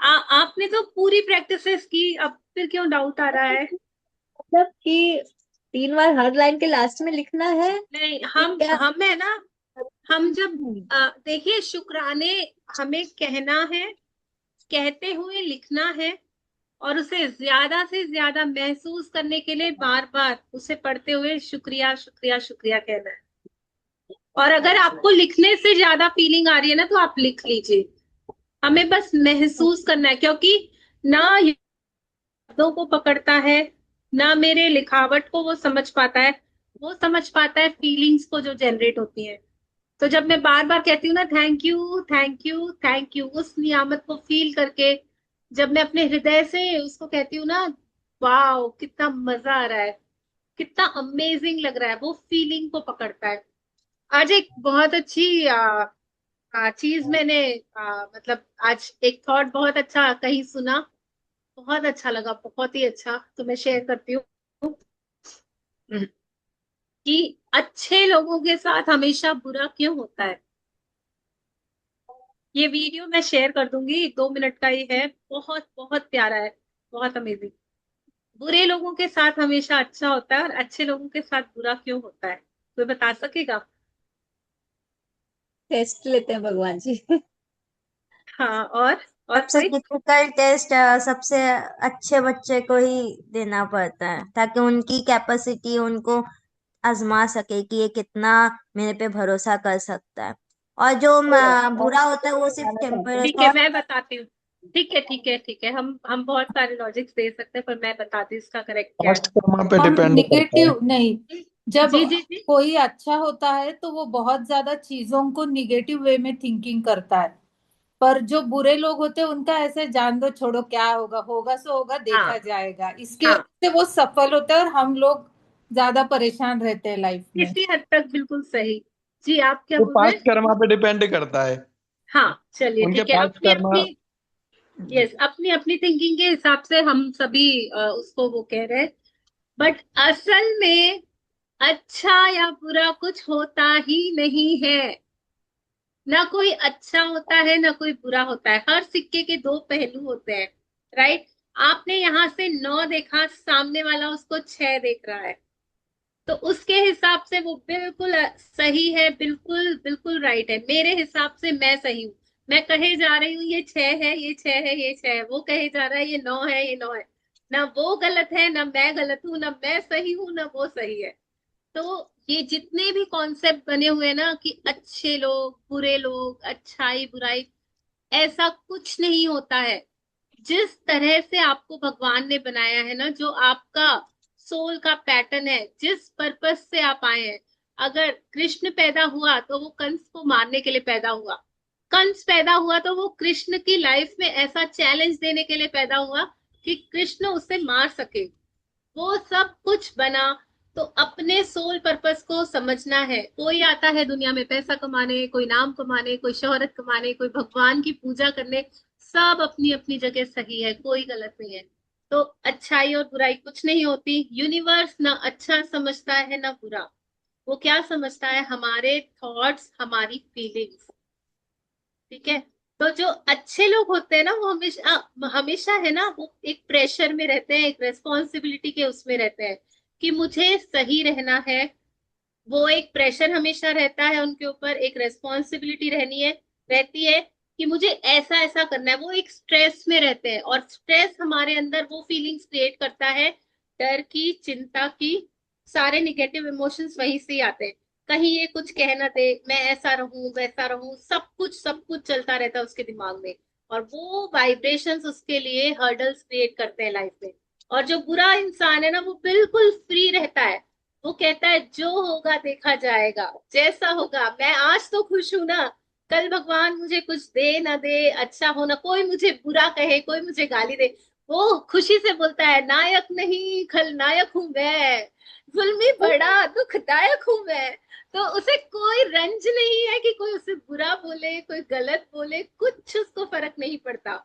आपने तो पूरी प्रैक्टिसेस की, अब फिर क्यों डाउट आ रहा है? मतलब कि 3 बार हर लाइन के लास्ट में लिखना है नहीं, कि हम क्या? हम है ना, हम जब देखिए, शुक्राने हमें कहना है, कहते हुए लिखना है, और उसे ज्यादा से ज्यादा महसूस करने के लिए बार बार उसे पढ़ते हुए शुक्रिया शुक्रिया शुक्रिया कहना है। और अगर आपको लिखने से ज्यादा फीलिंग आ रही है ना, तो आप लिख लीजिए। हमें बस महसूस करना है, क्योंकि ना शब्दों को पकड़ता है, ना मेरे लिखावट को वो समझ पाता है। वो समझ पाता है फीलिंग्स को जो जनरेट होती है। तो जब मैं बार बार कहती हूँ ना, thank you thank you thank you, उस नियामत को फील करके, जब मैं अपने हृदय से उसको कहती हूँ ना, वाह कितना मजा आ रहा है, कितना अमेजिंग लग रहा है, वो फीलिंग को पकड़ता है। आज एक बहुत अच्छी चीज मैंने मतलब आज एक थॉट बहुत अच्छा कहीं सुना, बहुत अच्छा लगा, बहुत ही अच्छा, तो मैं शेयर करती हूँ कि अच्छे लोगों के साथ हमेशा बुरा क्यों होता है। ये वीडियो मैं शेयर कर दूंगी, 2 मिनट का ही है, बहुत बहुत प्यारा है, बहुत अमेजिंग। बुरे लोगों के साथ हमेशा अच्छा होता है, और अच्छे लोगों के साथ बुरा क्यों होता है, कोई बता सकेगा? टेस्ट लेते हैं भगवान जी। हाँ, और सबसे कोई? डिफिकल्ट टेस्ट सबसे अच्छे बच्चे को ही देना पड़ता है, ताकि उनकी कैपेसिटी उनको आजमा सके कि ये कितना मेरे पे भरोसा कर सकता है। और जो बुरा होता है वो सिर्फ टेम्पररी। ठीक है, मैं बताती हूँ। ठीक है ठीक है ठीक है, हम बहुत सारे लॉजिक्स दे सकते हैं, पर मैं बताती हूँ इसका करेक्ट क्या पास्ट है। कर्मा पे हम डिपेंड करता है। निगेटिव नहीं, जब जी जी जी। कोई अच्छा होता है तो वो बहुत ज्यादा चीजों को निगेटिव वे में थिंकिंग करता है। पर जो बुरे लोग होते हैं उनका ऐसे जान दो छोड़ो, क्या होगा होगा सो होगा, देखा हाँ जाएगा, इसके हाँ, से वो सफल होते हैं और हम लोग ज्यादा परेशान रहते हैं लाइफ में। किसी हद तक बिल्कुल सही। जी, आप क्या वो बोल रहे पास्ट हैं? कर्मा पे डिपेंड करता है। हाँ चलिए उनके ठीक है, पास्ट अपनी कर्मा। अपनी, यस, अपनी अपनी थिंकिंग के हिसाब से हम सभी उसको वो कह रहे हैं। बट असल में अच्छा या बुरा कुछ होता ही नहीं है। ना कोई अच्छा होता है, ना कोई बुरा होता है, हर सिक्के के दो पहलू होते हैं। राइट? आपने यहां से 9 देखा, सामने वाला उसको 6 देख रहा है, तो उसके हिसाब से वो बिल्कुल सही है, बिल्कुल बिल्कुल राइट है। मेरे हिसाब से मैं सही हूँ, मैं कहे जा रही हूँ ये 6 है, ये 6 है, ये 6 है, वो कहे जा रहा है ये 9 है, ये 9 है। ना वो गलत है, ना मैं गलत हूँ, ना मैं सही हूँ, ना वो सही है। तो ये जितने भी कॉन्सेप्ट बने हुए हैं ना, कि अच्छे लोग बुरे लोग, अच्छाई बुराई, ऐसा कुछ नहीं होता है। जिस तरह से आपको भगवान ने बनाया है ना, जो आपका सोल का पैटर्न है, जिस पर्पस से आप आए हैं, अगर कृष्ण पैदा हुआ तो वो कंस को मारने के लिए पैदा हुआ। कंस पैदा हुआ तो वो कृष्ण की लाइफ में ऐसा चैलेंज देने के लिए पैदा हुआ कि कृष्ण उसे मार सके। वो सब कुछ बना। तो अपने सोल पर्पस को समझना है। कोई आता है दुनिया में पैसा कमाने, कोई नाम कमाने, कोई शोहरत कमाने, कोई भगवान की पूजा करने, सब अपनी अपनी जगह सही है, कोई गलत नहीं है। तो अच्छाई और बुराई कुछ नहीं होती। यूनिवर्स ना अच्छा समझता है ना बुरा। वो क्या समझता है? हमारे थॉट्स, हमारी फीलिंग्स। ठीक है? तो जो अच्छे लोग होते हैं ना, वो हमेशा हमेशा है ना, वो एक प्रेशर में रहते हैं, एक रेस्पॉन्सिबिलिटी के उसमें रहते हैं कि मुझे सही रहना है। वो एक प्रेशर हमेशा रहता है उनके ऊपर, एक रेस्पॉन्सिबिलिटी रहनी है, रहती है कि मुझे ऐसा ऐसा करना है। वो एक स्ट्रेस में रहते हैं, और स्ट्रेस हमारे अंदर वो फीलिंग्स क्रिएट करता है, डर की, चिंता की, सारे निगेटिव इमोशंस वहीं से ही आते हैं। कहीं ये कुछ कह ना दे, मैं ऐसा रहूं वैसा रहूं, सब कुछ चलता रहता है उसके दिमाग में। और वो वाइब्रेशंस उसके लिए हर्डल्स क्रिएट करते हैं लाइफ में। और जो बुरा इंसान है ना, वो बिल्कुल फ्री रहता है। वो कहता है जो होगा देखा जाएगा, जैसा होगा, मैं आज तो खुश हूं ना, कल भगवान मुझे कुछ दे ना दे, अच्छा हो ना, कोई मुझे बुरा कहे, कोई मुझे गाली दे, वो खुशी से बोलता है नायक नहीं खलनायक हूं मैं, जुल्मी बड़ा दुखदायक हूं मैं। तो उसे कोई रंज नहीं है कि कोई उसे बुरा बोले, कोई गलत बोले, कुछ उसको फर्क नहीं पड़ता।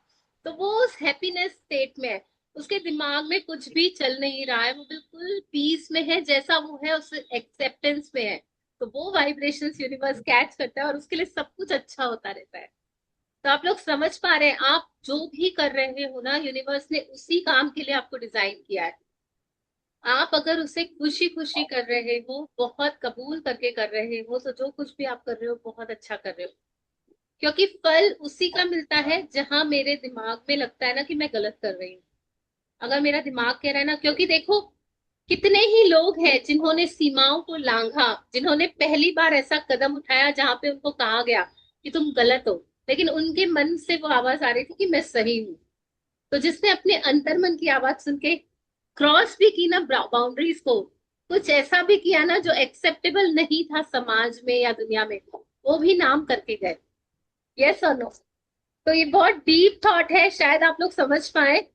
तो वो उस हैप्पीनेस स्टेट में है। उसके दिमाग में कुछ भी चल नहीं रहा है, वो बिल्कुल पीस में है, जैसा वो है उस एक्सेप्टेंस में है। तो वो वाइब्रेशंस यूनिवर्स कैच करता है, और उसके लिए सब कुछ अच्छा होता रहता है। तो आप लोग समझ पा रहे हैं? आप जो भी कर रहे हो ना, यूनिवर्स ने उसी काम के लिए आपको डिजाइन किया है। आप अगर उसे खुशी खुशी कर रहे हो, बहुत कबूल करके कर रहे हो, तो जो कुछ भी आप कर रहे हो बहुत अच्छा कर रहे हो। क्योंकि फल उसी का मिलता है जहां मेरे दिमाग में लगता है ना कि मैं गलत कर रही हूँ। अगर मेरा दिमाग कह रहा है ना, क्योंकि देखो कितने ही लोग हैं जिन्होंने सीमाओं को लांघा, जिन्होंने पहली बार ऐसा कदम उठाया जहां पे उनको कहा गया कि तुम गलत हो, लेकिन उनके मन से वो आवाज आ रही थी कि मैं सही हूँ। तो जिसने अपने अंतर मन की आवाज सुन के क्रॉस भी की ना बाउंड्रीज को, कुछ ऐसा भी किया ना जो एक्सेप्टेबल नहीं था समाज में या दुनिया में, वो भी नाम करके गए। यस और नो? तो ये बहुत डीप थॉट है, शायद आप लोग समझ पाए।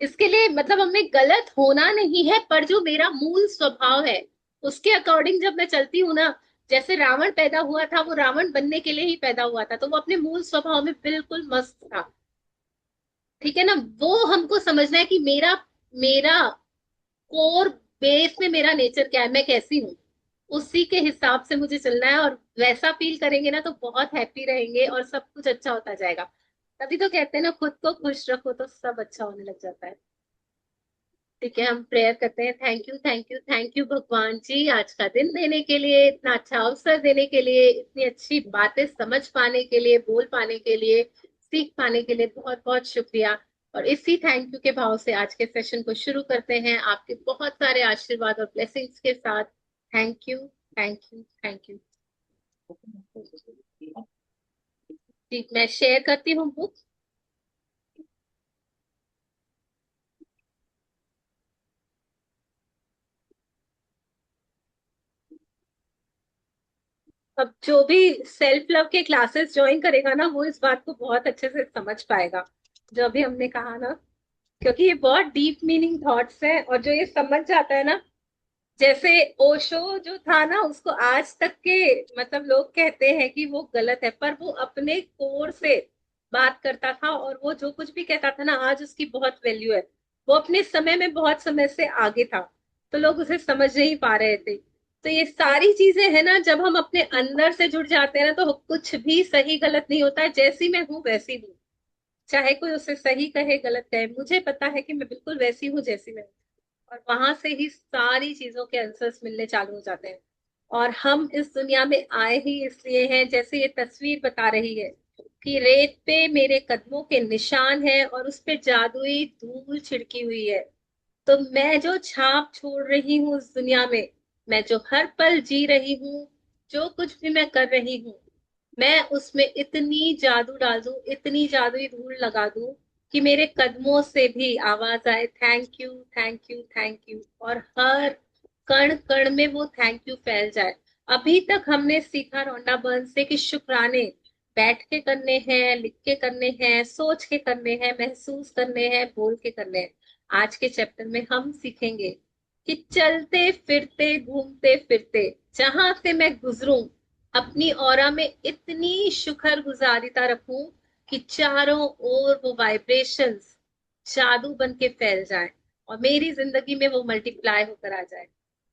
इसके लिए मतलब हमें गलत होना नहीं है, पर जो मेरा मूल स्वभाव है उसके अकॉर्डिंग जब मैं चलती हूँ ना, जैसे रावण पैदा हुआ था, वो रावण बनने के लिए ही पैदा हुआ था, तो वो अपने मूल स्वभाव में बिल्कुल मस्त था। ठीक है ना? वो हमको समझना है कि मेरा मेरा कोर बेस में मेरा नेचर क्या है, मैं कैसी हूँ, उसी के हिसाब से मुझे चलना है। और वैसा फील करेंगे ना तो बहुत हैप्पी रहेंगे और सब कुछ अच्छा होता जाएगा। तभी तो कहते हैं ना, खुद को खुश रखो तो सब अच्छा होने लग जाता है। ठीक है, हम प्रेयर करते हैं। Thank you, thank you, thank you भगवान जी, आज का दिन देने के लिए, इतना अच्छा अवसर देने के लिए, इतनी अच्छी बातें समझ पाने के लिए, बोल पाने के लिए, सीख पाने के लिए बहुत बहुत शुक्रिया। और इसी थैंक यू के भाव से आज के सेशन को शुरू करते हैं, आपके बहुत सारे आशीर्वाद और ब्लेसिंग्स के साथ। Thank you, thank you, thank you. ठीक, मैं शेयर करती हूँ बुक। अब जो भी सेल्फ लव के क्लासेस ज्वाइन करेगा ना, वो इस बात को बहुत अच्छे से समझ पाएगा जो अभी हमने कहा ना। क्योंकि ये बहुत डीप मीनिंग थॉट्स है, और जो ये समझ जाता है ना, जैसे ओशो जो था ना, उसको आज तक के मतलब लोग कहते हैं कि वो गलत है, पर वो अपने कोर से बात करता था, और वो जो कुछ भी कहता था ना, आज उसकी बहुत वैल्यू है। वो अपने समय में बहुत समय से आगे था, तो लोग उसे समझ नहीं पा रहे थे। तो ये सारी चीजें है ना, जब हम अपने अंदर से जुड़ जाते हैं ना, तो कुछ भी सही गलत नहीं होता है। जैसी मैं हूँ वैसी हूँ, चाहे कोई उसे सही कहे गलत कहे, मुझे पता है कि मैं बिल्कुल वैसी हूँ जैसी मैं हूँ। और वहां से ही सारी चीजों के आंसर्स मिलने चालू हो जाते हैं। और हम इस दुनिया में आए ही इसलिए हैं, जैसे ये तस्वीर बता रही है कि रेत पे मेरे कदमों के निशान हैं और उस पे जादुई धूल छिड़की हुई है। तो मैं जो छाप छोड़ रही हूँ उस दुनिया में, मैं जो हर पल जी रही हूँ, जो कुछ भी मैं कर रही हूँ, मैं उसमें इतनी जादू डाल दूं, इतनी जादुई धूल लगा दूं कि मेरे कदमों से भी आवाज आए, thank you, thank you, thank you. और हर कण कण में वो थैंक यू फैल जाए। अभी तक हमने सीखा रोंडा बर्न्स से कि शुक्राने बैठ के करने हैं, लिख के करने हैं, सोच के करने हैं, महसूस करने हैं, बोल के करने हैं। आज के चैप्टर में हम सीखेंगे कि चलते फिरते घूमते फिरते जहां से मैं गुजरूं, अपनी ऑरा में इतनी शुक्र गुजारिता रखूं कि चारों ओर वो वाइब्रेशंस जादू बन के फैल जाए और मेरी जिंदगी में वो मल्टीप्लाई होकर आ जाए।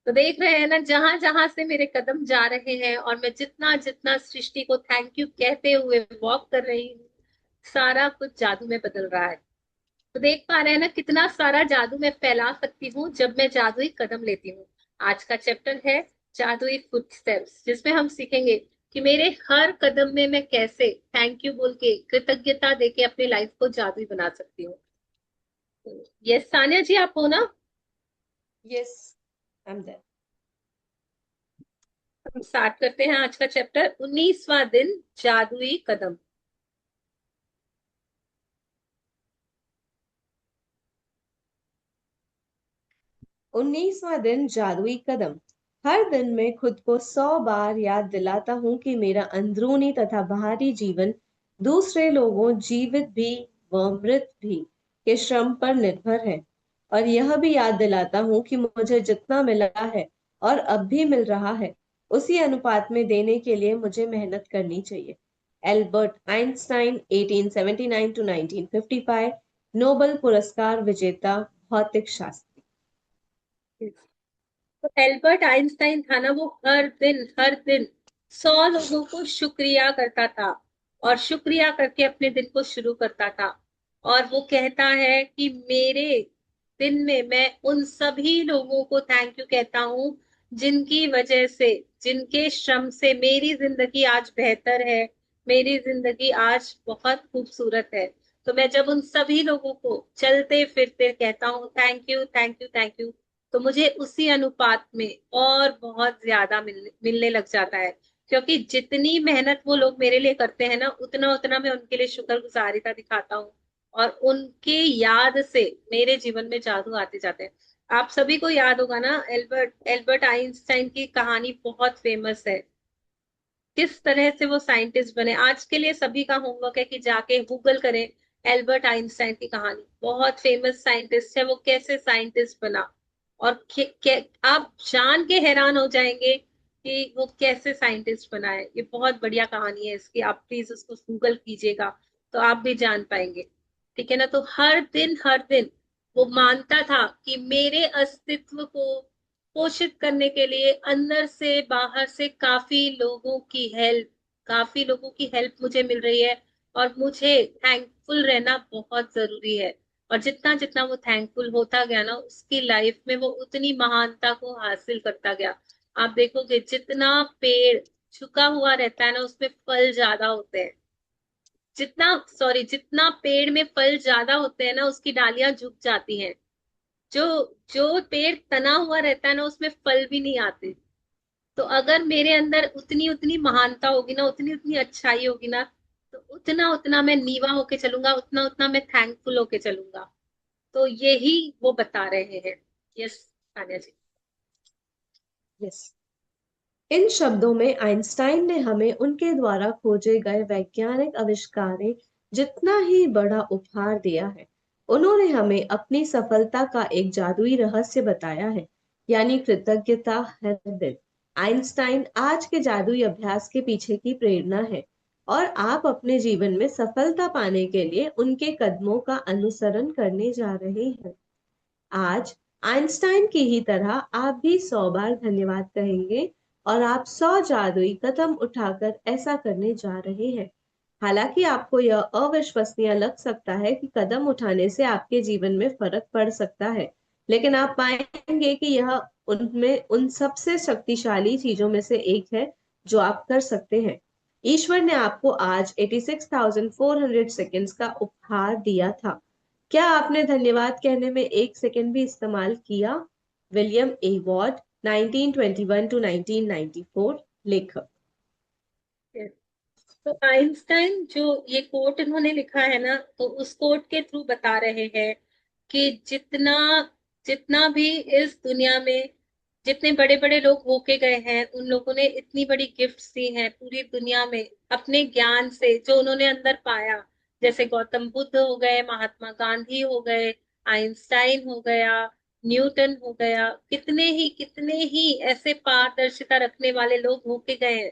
तो देख रहे हैं ना, जहां जहां से मेरे कदम जा रहे हैं और मैं जितना जितना सृष्टि को थैंक यू कहते हुए वॉक कर रही हूँ, सारा कुछ जादू में बदल रहा है। तो देख पा रहे हैं ना, कितना सारा जादू मैं फैला सकती हूँ जब मैं जादुई कदम लेती हूँ। आज का चैप्टर है जादुई फुटस्टेप्स, जिसमें हम सीखेंगे कि मेरे हर कदम में मैं कैसे थैंक यू बोल के, कृतज्ञता देके अपनी लाइफ को जादुई बना सकती हूँ। यस सानिया जी, आप हो ना? Yes, I am there. हम स्टार्ट करते हैं आज का चैप्टर, 19वां दिन, जादुई कदम। 19वां दिन, जादुई कदम। हर दिन मैं खुद को 100 बार याद दिलाता हूँ कि मेरा अंदरूनी तथा बाहरी जीवन दूसरे लोगों, जीवित भी व मृत भी, के श्रम पर निर्भर है। और यह भी याद दिलाता हूँ कि मुझे जितना मिला है और अब भी मिल रहा है, उसी अनुपात में देने के लिए मुझे मेहनत करनी चाहिए। एल्बर्ट आइंस्टाइन, 1879 टू 1955, नोबेल पुरस्कार विजेता भौतिक शास्त्री। तो एल्बर्ट आइंस्टाइन था ना, वो हर दिन 100 लोगों को शुक्रिया करता था और शुक्रिया करके अपने दिन को शुरू करता था। और वो कहता है कि मेरे दिन में मैं उन सभी लोगों को थैंक यू कहता हूँ जिनकी वजह से, जिनके श्रम से मेरी जिंदगी आज बेहतर है, मेरी जिंदगी आज बहुत खूबसूरत है। तो मैं जब उन सभी लोगों को चलते फिरते कहता हूँ thank you thank you thank you, तो मुझे उसी अनुपात में और बहुत ज्यादा मिलने लग जाता है। क्योंकि जितनी मेहनत वो लोग मेरे लिए करते हैं ना, उतना उतना मैं उनके लिए शुक्रगुजारिता दिखाता हूँ, और उनके याद से मेरे जीवन में जादू आते जाते हैं। आप सभी को याद होगा ना, एल्बर्ट एल्बर्ट आइंस्टाइन की कहानी बहुत फेमस है। किस तरह से वो साइंटिस्ट बने, आज के लिए सभी का होमवर्क है कि जाके गूगल करें एल्बर्ट आइंस्टाइन की कहानी। बहुत फेमस साइंटिस्ट है वो, कैसे साइंटिस्ट बना। और आप जान के हैरान हो जाएंगे कि वो कैसे साइंटिस्ट बना है। ये बहुत बढ़िया कहानी है इसकी, आप प्लीज उसको गूगल कीजिएगा तो आप भी जान पाएंगे। ठीक है ना। तो हर दिन वो मानता था कि मेरे अस्तित्व को पोषित करने के लिए अंदर से बाहर से काफी लोगों की हेल्प मुझे मिल रही है, और मुझे थैंकफुल रहना बहुत जरूरी है। और जितना जितना वो थैंकफुल होता गया ना, उसकी लाइफ में वो उतनी महानता को हासिल करता गया। आप देखोगे जितना पेड़ झुका हुआ रहता है ना, उसमें फल ज्यादा होते हैं। जितना पेड़ में फल ज्यादा होते हैं ना, उसकी डालियां झुक जाती हैं। जो जो पेड़ तना हुआ रहता है ना, उसमें फल भी नहीं आते। तो अगर मेरे अंदर उतनी उतनी महानता होगी ना, उतनी उतनी अच्छाई होगी ना, तो उतना उतना मैं नीवा होके चलूंगा, उतना उतना मैं थैंकफुल होके चलूंगा। तो यही वो बता रहे हैं। यस तान्या जी। यस, इन शब्दों में आइंस्टाइन ने हमें उनके द्वारा खोजे गए वैज्ञानिक आविष्कारें जितना ही बड़ा उपहार दिया है। उन्होंने हमें अपनी सफलता का एक जादुई रहस्य बताया है, यानी कृतज्ञता हर दिन। आइंस्टाइन आज के जादुई अभ्यास के पीछे की प्रेरणा है, और आप अपने जीवन में सफलता पाने के लिए उनके कदमों का अनुसरण करने जा रहे हैं। आज आइंस्टाइन की ही तरह आप भी 100 बार धन्यवाद कहेंगे, और आप 100 जादुई कदम उठाकर ऐसा करने जा रहे हैं। हालांकि आपको यह अविश्वसनीय लग सकता है कि कदम उठाने से आपके जीवन में फर्क पड़ सकता है, लेकिन आप पाएंगे कि यह उनमें उन सबसे शक्तिशाली चीजों में से एक है जो आप कर सकते हैं। ईश्वर ने आपको आज 86,400 सेकेंड्स का उपहार दिया था। क्या आपने धन्यवाद कहने में 1 सेकंड भी इस्तेमाल किया? विलियम ए वॉर्ड, 1921 टू 1994, लेखक। Yes. तो आइंस्टाइन जो ये कोट इन्होंने लिखा है ना, तो उस कोट के थ्रू बता रहे हैं कि जितना जितना भी इस दुनिया में जितने बड़े बड़े लोग होके गए हैं, उन लोगों ने इतनी बड़ी गिफ्ट्स दी हैं पूरी दुनिया में अपने ज्ञान से जो उन्होंने अंदर पाया। जैसे गौतम बुद्ध हो गए, महात्मा गांधी हो गए, आइंस्टाइन हो गया, न्यूटन हो गया, कितने ही ऐसे पारदर्शिता रखने वाले लोग होके गए हैं,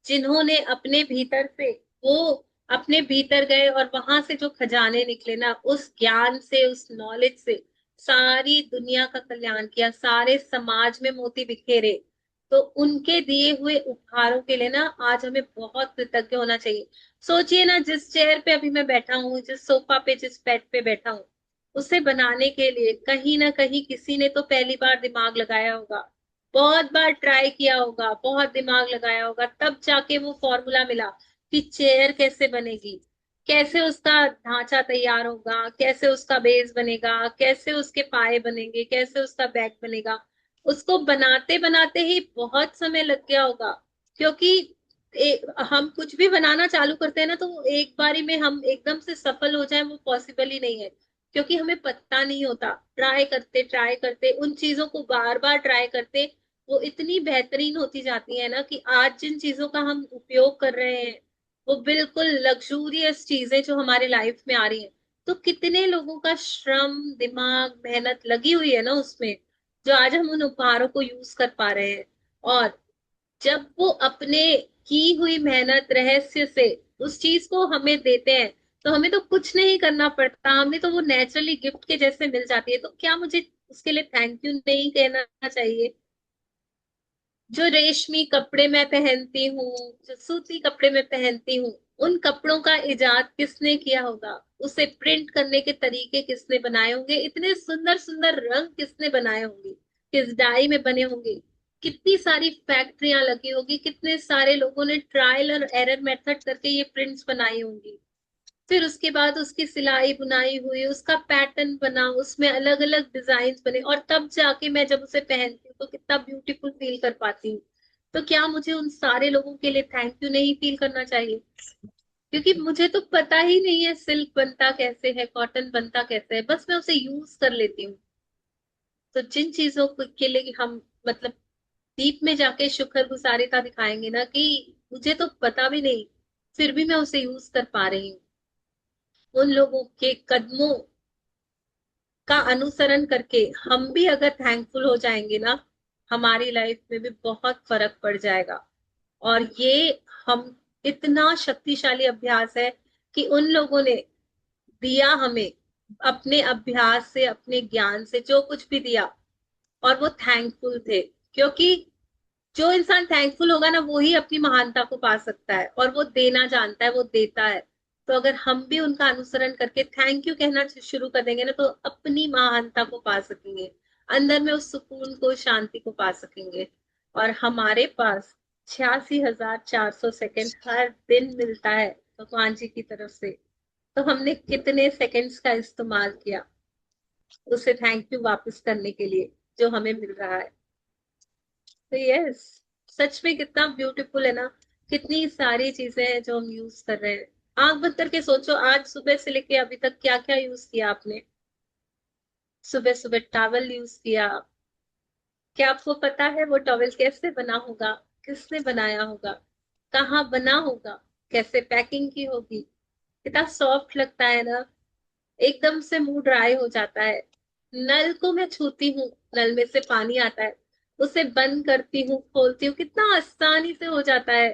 जिन्होंने अपने भीतर से वो अपने भीतर गए और वहां से जो खजाने निकले ना, उस ज्ञान से, उस नॉलेज से सारी दुनिया का कल्याण किया, सारे समाज में मोती बिखेरे। तो उनके दिए हुए उपहारों के लिए ना आज हमें बहुत कृतज्ञ होना चाहिए। सोचिए ना, जिस चेयर पे अभी मैं बैठा हूँ, जिस सोफा पे, जिस बेड पे बैठा हूँ, उसे बनाने के लिए कहीं ना कहीं किसी ने तो पहली बार दिमाग लगाया होगा, बहुत बार ट्राई किया होगा, बहुत दिमाग लगाया होगा, तब जाके वो फॉर्मूला मिला कि चेयर कैसे बनेगी, कैसे उसका ढांचा तैयार होगा, कैसे उसका बेस बनेगा, कैसे उसके पाए बनेंगे, कैसे उसका बैक बनेगा। उसको बनाते बनाते ही बहुत समय लग गया होगा। क्योंकि हम कुछ भी बनाना चालू करते हैं ना, तो एक बारी में हम एकदम से सफल हो जाए वो पॉसिबल ही नहीं है। क्योंकि हमें पता नहीं होता, ट्राई करते उन चीजों को बार बार ट्राई करते, वो इतनी बेहतरीन होती जाती है ना कि आज जिन चीजों का हम उपयोग कर रहे हैं, वो बिल्कुल लग्जूरियस चीजें जो हमारे लाइफ में आ रही हैं। तो कितने लोगों का श्रम, दिमाग, मेहनत लगी हुई है ना उसमें, जो आज हम उन उपहारों को यूज कर पा रहे हैं। और जब वो अपने की हुई मेहनत रहस्य से उस चीज को हमें देते हैं, तो हमें तो कुछ नहीं करना पड़ता, हमें तो वो नेचुरली गिफ्ट के जैसे मिल जाती है। तो क्या मुझे उसके लिए थैंक यू नहीं कहना चाहिए? जो रेशमी कपड़े मैं पहनती हूँ, जो सूती कपड़े मैं पहनती हूँ, उन कपड़ों का इजाद किसने किया होगा, उसे प्रिंट करने के तरीके किसने बनाए होंगे, इतने सुंदर सुंदर रंग किसने बनाए होंगे, किस डाई में बने होंगे, कितनी सारी फैक्ट्रियां लगी होगी, कितने सारे लोगों ने ट्रायल और एरर मेथड करके ये प्रिंट्स बनाई होंगी। फिर उसके बाद उसकी सिलाई बुनाई हुई, उसका पैटर्न बना, उसमें अलग अलग डिजाइन बने, और तब जाके मैं जब उसे पहनती हूँ तो कितना ब्यूटीफुल फील कर पाती हूँ। तो क्या मुझे उन सारे लोगों के लिए थैंक यू नहीं फील करना चाहिए? क्योंकि मुझे तो पता ही नहीं है सिल्क बनता कैसे है, कॉटन बनता कैसे है, बस मैं उसे यूज कर लेती हूँ। तो जिन चीजों के लिए हम मतलब डीप में जाके शुक्रगुजारिता दिखाएंगे ना, कि मुझे तो पता भी नहीं, फिर भी मैं उसे यूज कर पा रही हूँ, उन लोगों के कदमों का अनुसरण करके हम भी अगर थैंकफुल हो जाएंगे ना, हमारी लाइफ में भी बहुत फर्क पड़ जाएगा। और ये हम इतना शक्तिशाली अभ्यास है कि उन लोगों ने दिया हमें, अपने अभ्यास से, अपने ज्ञान से जो कुछ भी दिया, और वो थैंकफुल थे। क्योंकि जो इंसान थैंकफुल होगा ना, वो ही अपनी महानता को पा सकता है, और वो देना जानता है, वो देता है। तो अगर हम भी उनका अनुसरण करके थैंक यू कहना शुरू कर देंगे ना, तो अपनी महानता को पा सकेंगे, अंदर में उस सुकून को, शांति को पा सकेंगे। और हमारे पास 86,400 सेकेंड हर दिन मिलता है भगवान जी की तरफ से। तो हमने कितने सेकंड्स का इस्तेमाल किया उसे थैंक यू वापस करने के लिए, जो हमें मिल रहा है। तो यस, सच में कितना ब्यूटीफुल है ना, कितनी सारी चीजें हैं जो हम यूज कर रहे हैं। आंख बंद करके सोचो, आज सुबह से लेके अभी तक क्या क्या यूज किया आपने। सुबह सुबह टॉवल यूज किया, क्या आपको पता है वो टॉवल कैसे बना होगा, किसने बनाया होगा, कहाँ बना होगा, कैसे पैकिंग की होगी, कितना सॉफ्ट लगता है ना, एकदम से मुंह ड्राई हो जाता है। नल को मैं छूती हूँ, नल में से पानी आता है, उसे बंद करती हूँ, खोलती हूँ, कितना आसानी से हो जाता है।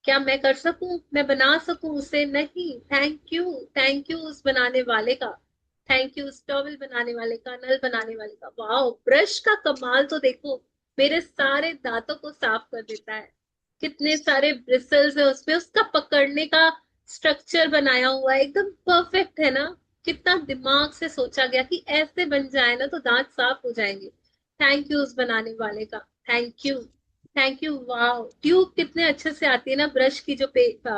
क्या मैं कर सकूं, मैं बना सकूं उसे? नहीं। थैंक यू, थैंक यू उस बनाने वाले का, थैंक यू उस टॉवल बनाने वाले का, नल बनाने वाले का। वाओ, ब्रश का कमाल तो देखो, मेरे सारे दांतों को साफ कर देता है, कितने सारे ब्रिसल्स है उसपे, उसका पकड़ने का स्ट्रक्चर बनाया हुआ है, एकदम परफेक्ट है ना। कितना दिमाग से सोचा गया कि ऐसे बन जाए ना तो दांत साफ हो जाएंगे। थैंक यू उस बनाने वाले का, thank you, thank you. Wow, tube कितने अच्छे से आती है ना, ब्रश की जो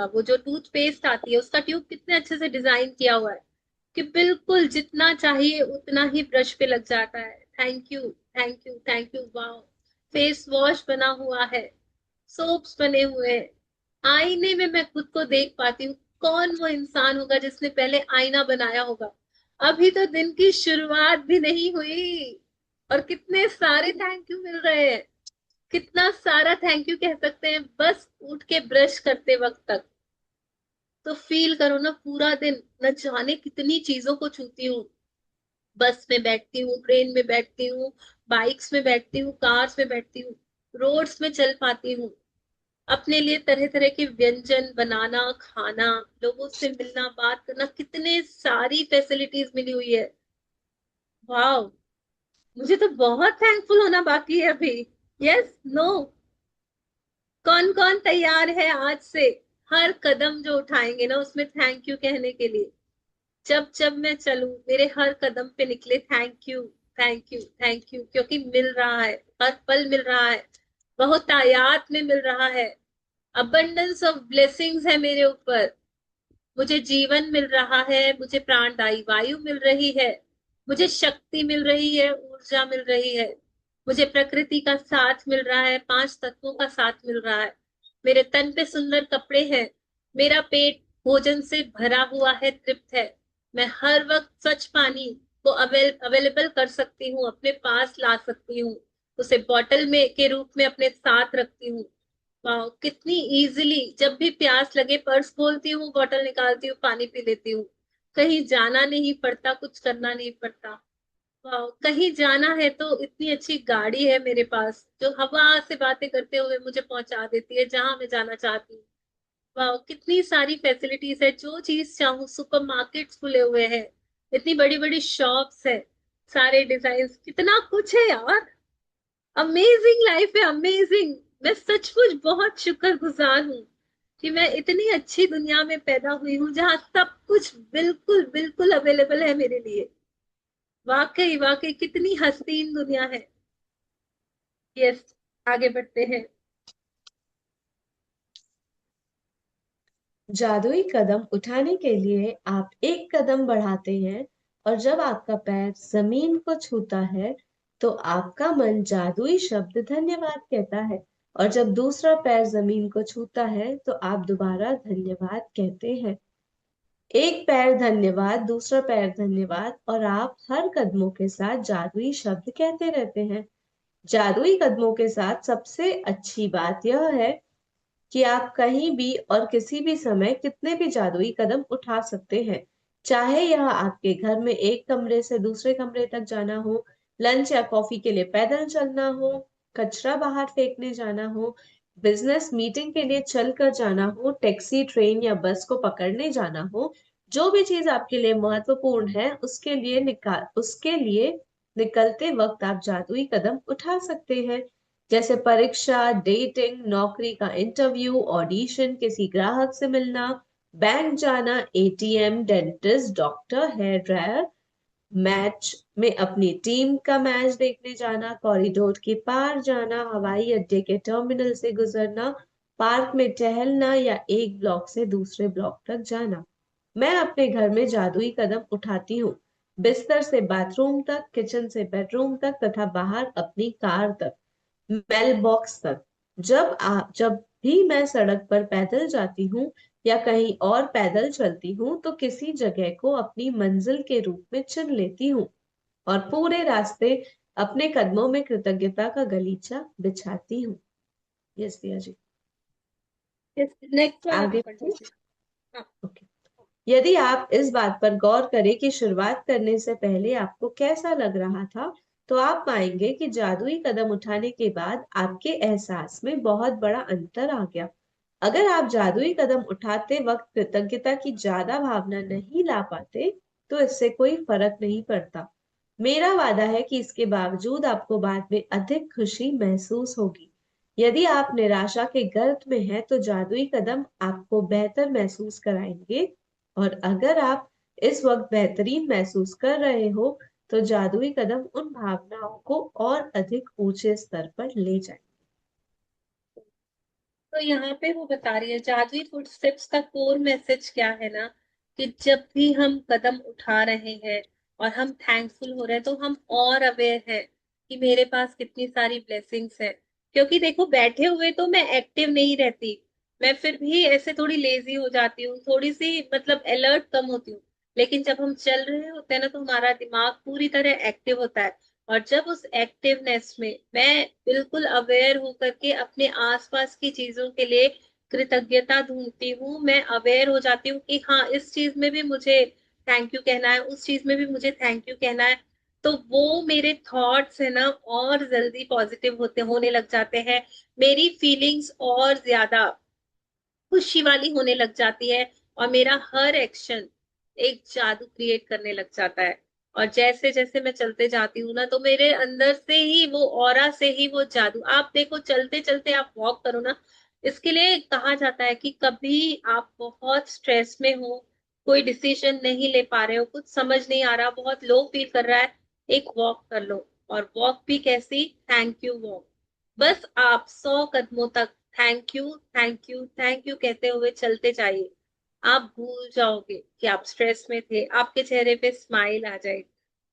वो जो टूथ पेस्ट आती है, उसका ट्यूब कितने अच्छे से डिजाइन किया हुआ है कि बिल्कुल जितना चाहिए उतना ही ब्रश पे लग जाता है। Thank you, thank you, thank you. Wow, face wash बना हुआ है, सोप्स बने हुए हैं, आईने में मैं खुद को देख पाती हूँ। कौन वो इंसान होगा जिसने पहले आईना बनाया होगा? अभी तो दिन की शुरुआत भी नहीं हुई, और कितने सारे थैंक यू मिल रहे हैं। कितना सारा थैंक यू कह सकते हैं बस उठ के ब्रश करते वक्त तक। तो फील करो ना, पूरा दिन न जाने कितनी चीजों को छूती हूँ। बस में बैठती हूँ, ट्रेन में बैठती हूँ, बाइक्स में बैठती हूँ, कार्स में बैठती हूँ, रोड्स में चल पाती हूँ, अपने लिए तरह तरह के व्यंजन बनाना, खाना, लोगों से मिलना, बात करना, कितने सारी फैसिलिटीज मिली हुई है। वाह, मुझे तो बहुत थैंकफुल होना बाकी है अभी। यस, नो, कौन कौन तैयार है आज से हर कदम जो उठाएंगे ना उसमें थैंक यू कहने के लिए? जब जब मैं चलूं, मेरे हर कदम पे निकले thank you, thank you, thank you, क्योंकि मिल रहा है, हर पल मिल रहा है, बहुतायात में मिल रहा है, अबंडेंस ऑफ ब्लेसिंग्स है मेरे ऊपर। मुझे जीवन मिल रहा है, मुझे प्राणदायी वायु मिल रही है, मुझे शक्ति मिल रही है, ऊर्जा मिल रही है, मुझे प्रकृति का साथ मिल रहा है, पांच तत्वों का साथ मिल रहा है, मेरे तन पे सुंदर कपड़े हैं, मेरा पेट भोजन से भरा हुआ है, तृप्त है, मैं हर वक्त स्वच्छ पानी को अवेलेबल कर सकती हूँ, अपने पास ला सकती हूँ, उसे बॉटल में के रूप में अपने साथ रखती हूँ। वाह, कितनी इजीली जब भी प्यास लगे पर्स खोलती हूँ, बॉटल निकालती हूँ, पानी पी लेती हूँ, कहीं जाना नहीं पड़ता, कुछ करना नहीं पड़ता। वाह, कहीं जाना है तो इतनी अच्छी गाड़ी है मेरे पास जो हवा से बातें करते हुए मुझे पहुंचा देती है जहां मैं जाना चाहती हूँ। वाह, कितनी सारी फैसिलिटीज है, जो चीज चाहूँ, सुपरमार्केट्स खुले हुए हैं, इतनी बड़ी बड़ी शॉप्स है, सारे डिजाइन, कितना कुछ है यार। अमेजिंग लाइफ है, अमेजिंग। मैं सचमुच बहुत शुक्रगुजार हूँ कि मैं इतनी अच्छी दुनिया में पैदा हुई हूँ जहाँ सब कुछ बिल्कुल बिल्कुल अवेलेबल है मेरे लिए। वाकई वाकई कितनी हसीन दुनिया है। यस, आगे बढ़ते हैं। जादुई कदम उठाने के लिए आप एक कदम बढ़ाते हैं और जब आपका पैर जमीन को छूता है तो आपका मन जादुई शब्द धन्यवाद कहता है, और जब दूसरा पैर जमीन को छूता है तो आप दोबारा धन्यवाद कहते हैं। एक पैर धन्यवाद, दूसरा पैर धन्यवाद, और आप हर कदमों के साथ जादुई शब्द कहते रहते हैं। जादुई कदमों के साथ सबसे अच्छी बात यह है कि आप कहीं भी और किसी भी समय कितने भी जादुई कदम उठा सकते हैं। चाहे यह आपके घर में एक कमरे से दूसरे कमरे तक जाना हो, लंच या कॉफी के लिए पैदल चलना हो, कचरा बाहर फेंकने जाना हो, बिजनेस मीटिंग के लिए चलकर जाना हो, टैक्सी, ट्रेन या बस को पकड़ने जाना हो। जो भी चीज आपके लिए महत्वपूर्ण है उसके लिए निकलते वक्त आप जादुई कदम उठा सकते हैं। जैसे परीक्षा, डेटिंग, नौकरी का इंटरव्यू, ऑडिशन, किसी ग्राहक से मिलना, बैंक जाना, ATM, dentist, doctor, hair dryer, match में अपनी टीम का मैच देखने जाना, कॉरिडोर के पार जाना, हवाई अड्डे के टर्मिनल से गुजरना, पार्क में टहलना या एक ब्लॉक से दूसरे ब्लॉक तक जाना। मैं अपने घर में जादुई कदम उठाती हूँ, बिस्तर से बाथरूम तक, किचन से बेडरूम तक तथा बाहर अपनी कार तक, मेल बॉक्स तक। जब भी मैं सड़क पर पैदल जाती हूँ या कहीं और पैदल चलती हूँ तो किसी जगह को अपनी मंजिल के रूप में चुन लेती हूँ और पूरे रास्ते अपने कदमों में कृतज्ञता का गलीचा बिछाती हूँ। यस दिया जी। यस, नेक्स्ट वाला भी आगे पढ़ बढ़िए। लीजिए। हाँ। ओके। यदि आप इस बात पर गौर करें कि शुरुआत करने से पहले आपको कैसा लग रहा था, तो आप पाएंगे कि जादुई कदम उठाने के बाद आपके एहसास में बहुत बड़ा अंतर आ गया। अगर आप जादुई कदम उठाते वक्त कृतज्ञता की ज्यादा भावना नहीं ला पाते, तो इससे कोई फर्क नहीं पड़ता। मेरा वादा है कि इसके बावजूद आपको बाद में अधिक खुशी महसूस होगी। यदि आप निराशा के गर्त में हैं, तो जादुई कदम आपको बेहतर महसूस कराएंगे, और अगर आप इस वक्त बेहतरीन महसूस कर रहे हो, तो जादुई कदम उन भावनाओं को और अधिक ऊंचे स्तर पर ले जाए। तो यहाँ पे वो बता रही है जादुई फुटस्टेप्स का कोर मैसेज क्या है ना, कि जब भी हम कदम उठा रहे हैं और हम थैंकफुल हो रहे हैं तो हम और अवेयर है कि मेरे पास कितनी सारी ब्लेसिंग्स है। क्योंकि देखो, बैठे हुए तो मैं एक्टिव नहीं रहती, मैं फिर भी ऐसे थोड़ी लेजी हो जाती हूँ, थोड़ी सी मतलब अलर्ट कम होती हूँ। लेकिन जब हम चल रहे होते हैं ना तो हमारा दिमाग पूरी तरह एक्टिव होता है। और जब उस एक्टिवनेस में मैं बिल्कुल अवेयर होकर के अपने आसपास की चीजों के लिए कृतज्ञता ढूंढती हूँ, मैं अवेयर हो जाती हूँ कि हाँ, इस चीज में भी मुझे थैंक यू कहना है, उस चीज में भी मुझे थैंक यू कहना है। तो वो मेरे थॉट्स है ना और जल्दी पॉजिटिव होने लग जाते हैं। मेरी फीलिंग्स और ज्यादा खुशी वाली होने लग जाती है। और मेरा हर एक्शन एक जादू क्रिएट करने लग जाता है। और जैसे जैसे मैं चलते जाती हूँ ना तो मेरे अंदर से ही वो ऑरा से ही वो जादू, आप देखो चलते चलते आप वॉक करो ना। इसके लिए कहा जाता है कि कभी आप बहुत स्ट्रेस में हो, कोई डिसीजन नहीं ले पा रहे हो, कुछ समझ नहीं आ रहा, बहुत लो फील कर रहा है, एक वॉक कर लो। और वॉक भी कैसी? Thank you walk. बस आप 100 कदमों तक thank you thank you thank you कहते हुए चलते जाइए। आप भूल जाओगे कि आप स्ट्रेस में थे, आपके चेहरे पे स्माइल आ जाएगी,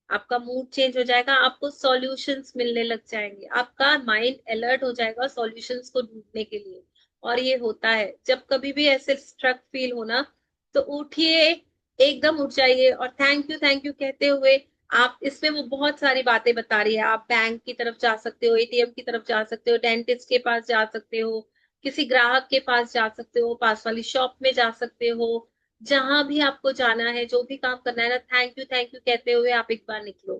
आपका मूड चेंज हो जाएगा, आपको सॉल्यूशंस मिलने लग जाएंगे, आपका माइंड अलर्ट हो जाएगा सॉल्यूशंस को ढूंढने के लिए। और ये होता है जब कभी भी ऐसे स्ट्रक फील होना, तो उठिए, एकदम उठ जाइए और थैंक यू कहते हुए आप, इसमें वो बहुत सारी बातें बता रही है, आप बैंक की तरफ जा सकते हो, एटीएम की तरफ जा सकते हो, डेंटिस्ट के पास जा सकते हो, किसी ग्राहक के पास जा सकते हो, पास वाली शॉप में जा सकते हो, जहां भी आपको जाना है, जो भी काम करना है ना, थैंक यू कहते हुए आप एक बार निकलो।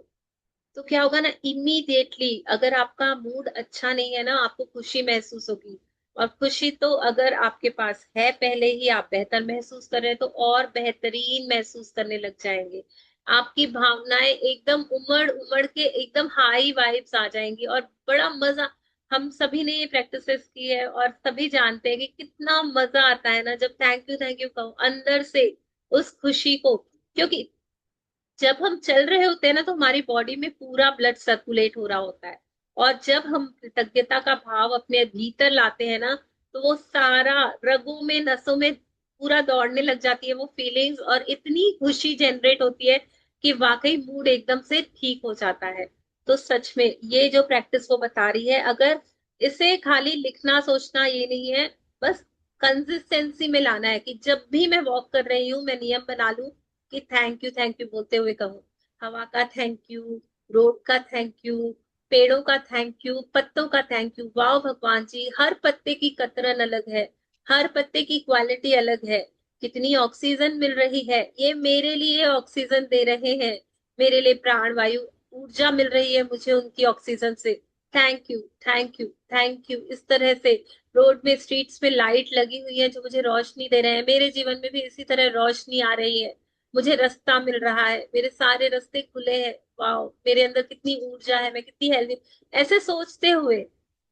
तो क्या होगा ना, इमीडिएटली अगर आपका मूड अच्छा नहीं है ना, आपको खुशी महसूस होगी। और खुशी तो अगर आपके पास है पहले ही, आप बेहतर महसूस कर रहे हैं तो और बेहतरीन महसूस करने लग जाएंगे। आपकी भावनाएं एकदम उमड़ उमड़ के एकदम हाई वाइब्स आ जाएंगी और बड़ा मजा, हम सभी ने ये प्रैक्टिसेस की है और सभी जानते हैं कि कितना मजा आता है ना जब थैंक यू कहो अंदर से, उस खुशी को। क्योंकि जब हम चल रहे होते हैं ना तो हमारी बॉडी में पूरा ब्लड सर्कुलेट हो रहा होता है, और जब हम कृतज्ञता का भाव अपने भीतर लाते हैं ना, तो वो सारा रगों में नसों में पूरा दौड़ने लग जाती है वो फीलिंग्स, और इतनी खुशी जनरेट होती है कि वाकई मूड एकदम से ठीक हो जाता है। तो सच में ये जो प्रैक्टिस वो बता रही है, अगर इसे खाली लिखना सोचना ये नहीं है, बस कंसिस्टेंसी में लाना है कि जब भी मैं वॉक कर रही हूँ मैं नियम बना लूं कि थैंक यू बोलते हुए कहूँ। हवा का थैंक यू, रोड का थैंक यू, पेड़ों का थैंक यू, पत्तों का थैंक यू। वाह भगवान जी, हर पत्ते की कतरन अलग है, हर पत्ते की क्वालिटी अलग है, कितनी ऑक्सीजन मिल रही है, ये मेरे लिए ऑक्सीजन दे रहे हैं, मेरे लिए प्राण वायु ऊर्जा मिल रही है मुझे उनकी ऑक्सीजन से। Thank you thank you thank you. इस तरह से रोड में स्ट्रीट्स में लाइट लगी हुई है जो मुझे रोशनी दे रहे हैं, मेरे जीवन में भी इसी तरह रोशनी आ रही है, मुझे रास्ता मिल रहा है, मेरे सारे रास्ते खुले हैं। वाओ, मेरे अंदर कितनी ऊर्जा है, मैं कितनी हेल्दी। ऐसे सोचते हुए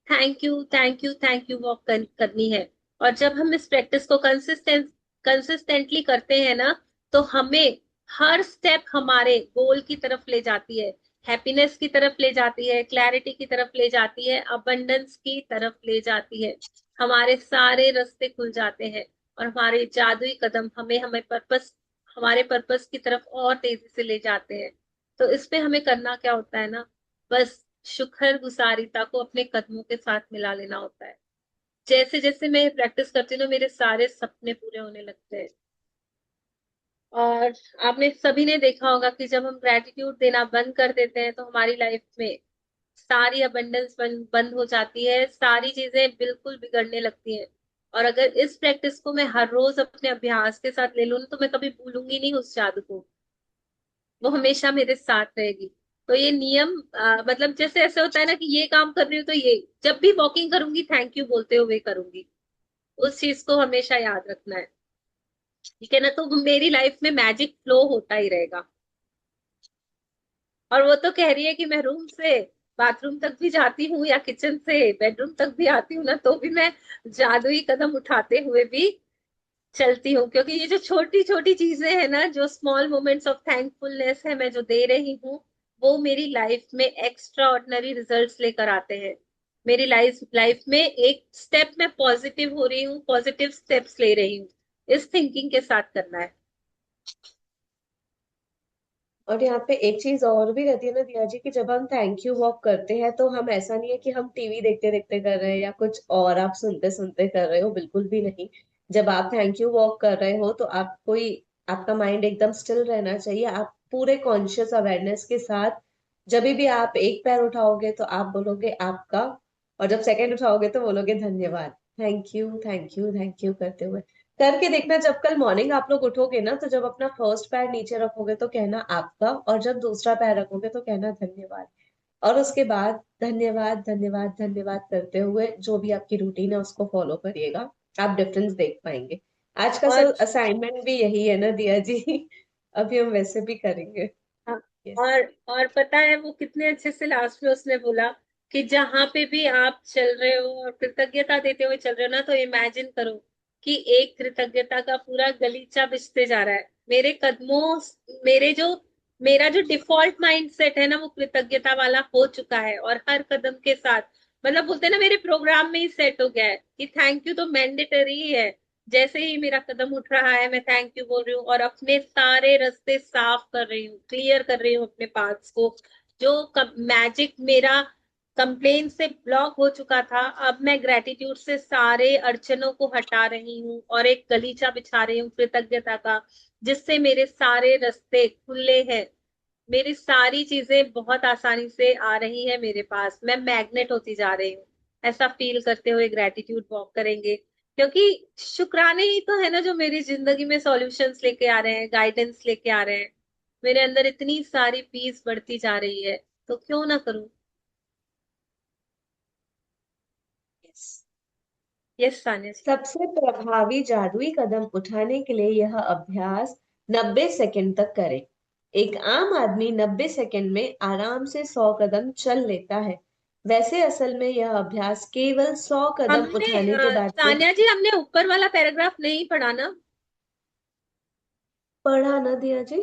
थैंक यू वॉक करनी है। और जब हम इस प्रैक्टिस को कंसिस्टेंटली करते हैं ना, तो हमें हर स्टेप हमारे गोल की तरफ ले जाती है, हैप्पीनेस की तरफ ले जाती है, क्लैरिटी की तरफ ले जाती है, अबंडेंस की तरफ ले जाती है। हमारे सारे रास्ते खुल जाते हैं, और हमारे जादुई कदम हमें हमें पर्पस हमारे पर्पस की तरफ और तेजी से ले जाते हैं। तो इसमें हमें करना क्या होता है ना, बस शुक्र गुजारिता को अपने कदमों के साथ मिला लेना होता है। जैसे जैसे मैं प्रैक्टिस करती हूँ ना, मेरे सारे सपने पूरे होने लगते हैं। और आपने सभी ने देखा होगा कि जब हम ग्रेटिट्यूड देना बंद कर देते हैं तो हमारी लाइफ में सारी अबंडेंस बंद हो जाती है, सारी चीजें बिल्कुल बिगड़ने लगती हैं। और अगर इस प्रैक्टिस को मैं हर रोज अपने अभ्यास के साथ ले लूँ ना, तो मैं कभी भूलूंगी नहीं उस जादू को, वो हमेशा मेरे साथ रहेगी। तो ये नियम मतलब जैसे ऐसे होता है ना कि ये काम कर रही हूँ तो ये जब भी वॉकिंग करूंगी थैंक यू बोलते हुए करूंगी, उस चीज को हमेशा याद रखना है। ठीक है ना, तो मेरी लाइफ में मैजिक फ्लो होता ही रहेगा। और वो तो कह रही है कि मैं रूम से बाथरूम तक भी जाती हूँ या किचन से बेडरूम तक भी आती हूँ ना, तो भी मैं जादुई कदम उठाते हुए भी चलती हूँ, क्योंकि ये जो छोटी छोटी चीजें हैं ना, जो स्मॉल मोमेंट्स ऑफ थैंकफुलनेस है मैं जो दे रही हूँ, वो मेरी लाइफ में एक्स्ट्रा ऑर्डिनरी रिजल्ट्स लेकर आते हैं। मेरी लाइफ लाइफ में एक स्टेप में पॉजिटिव हो रही हूँ, पॉजिटिव स्टेप्स ले रही हूँ। इस थिंकिंग के साथ करना है। और यहाँ पे एक चीज और भी रहती है ना दिया जी, कि जब हम थैंक यू वॉक करते हैं तो हम ऐसा नहीं है कि हम टीवी देखते देखते कर रहे हैं या कुछ और आप सुनते सुनते कर रहे हो, बिल्कुल भी नहीं। जब आप थैंक यू वॉक कर रहे हो तो आप कोई आपका माइंड एकदम स्टिल रहना चाहिए, आप पूरे कॉन्शियस अवेयरनेस के साथ जब भी आप एक पैर उठाओगे तो आप बोलोगे आपका, और जब सेकंड उठाओगे तो बोलोगे धन्यवाद। Thank you thank you thank you करते हुए करके देखना। जब कल मॉर्निंग आप लोग उठोगे ना, तो जब अपना फर्स्ट पैर नीचे रखोगे तो कहना आपका, और जब दूसरा पैर रखोगे तो कहना धन्यवाद। और उसके बाद धन्यवाद धन्यवाद धन्यवाद करते हुए जो भी आपकी रूटीन है उसको फॉलो करिएगा, आप डिफरेंस देख पाएंगे। आज का और असाइनमेंट भी यही है ना दिया जी। अभी हम वैसे भी करेंगे। हाँ, यस। और पता है वो कितने अच्छे से लास्ट में उसने बोला कि जहां पे भी आप चल रहे हो और कृतज्ञता देते हुए चल रहे हो ना, तो इमेजिन करो कि एक कृतज्ञता का पूरा गलीचा बिछते जा रहा है मेरे कदमों। मेरे जो मेरा जो डिफॉल्ट माइंडसेट है ना, वो कृतज्ञता वाला हो चुका है, और हर कदम के साथ मतलब बोलते हैं ना, मेरे प्रोग्राम में ही सेट हो गया है कि थैंक यू तो मैंडेटरी ही है। जैसे ही मेरा कदम उठ रहा है मैं थैंक यू बोल रही हूँ, और अपने सारे रास्ते साफ कर रही हूँ, क्लियर कर रही हूँ अपने पाथ्स को। जो मैजिक मेरा कंप्लेन से ब्लॉक हो चुका था, अब मैं ग्रेटिट्यूड से सारे अड़चनों को हटा रही हूँ और एक गलीचा बिछा रही हूँ कृतज्ञता का, जिससे मेरे सारे रास्ते खुले हैं। मेरी सारी चीजें बहुत आसानी से आ रही है मेरे पास, मैं मैग्नेट होती जा रही हूँ। ऐसा फील करते हुए ग्रेटिट्यूड वॉक करेंगे, क्योंकि शुक्राने ही तो है ना जो मेरी जिंदगी में सॉल्यूशंस लेके आ रहे हैं, गाइडेंस लेके आ रहे हैं। मेरे अंदर इतनी सारी पीस बढ़ती जा रही है, तो क्यों ना करूं। यस। यस सान्या जी। सबसे प्रभावी जादुई कदम उठाने के लिए यह अभ्यास 90 सेकंड तक करें। एक आम आदमी 90 सेकंड में आराम से 100 कदम चल लेता है। वैसे असल में यह अभ्यास केवल 100 कदम हमने उठाने के बारे में तान्या जी, हमने ऊपर वाला पैराग्राफ नहीं पढ़ा ना? पढ़ा ना दिया जी।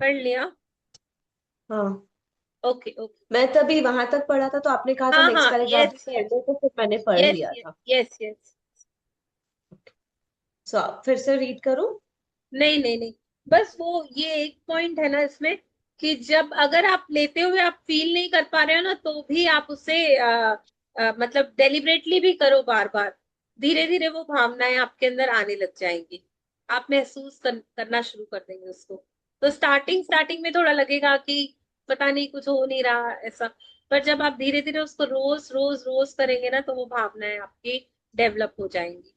पढ़ लिया? हाँ, ओके ओके। मैं तभी वहां तक पढ़ा था तो आपने कहा था हाँ नेक्स्ट हाँ, पैराग्राफ भी यस पढ़ यस लो, तो फिर मैंने पढ़ यस लिया था। Yes yes. सो फिर से रीड करूं? नहीं नहीं नहीं, बस वो ये एक पॉइंट है ना इसमें, कि जब अगर आप लेते हुए आप फील नहीं कर पा रहे हो ना, तो भी आप उसे मतलब डेलिबरेटली भी करो बार बार, धीरे धीरे वो भावनाएं आपके अंदर आने लग जाएंगी। आप महसूस करना शुरू कर देंगे उसको। तो स्टार्टिंग स्टार्टिंग में थोड़ा लगेगा कि पता नहीं कुछ हो नहीं रहा ऐसा, पर जब आप धीरे धीरे उसको रोज रोज रोज करेंगे ना, तो वो भावनाएं आपकी डेवलप हो जाएंगी।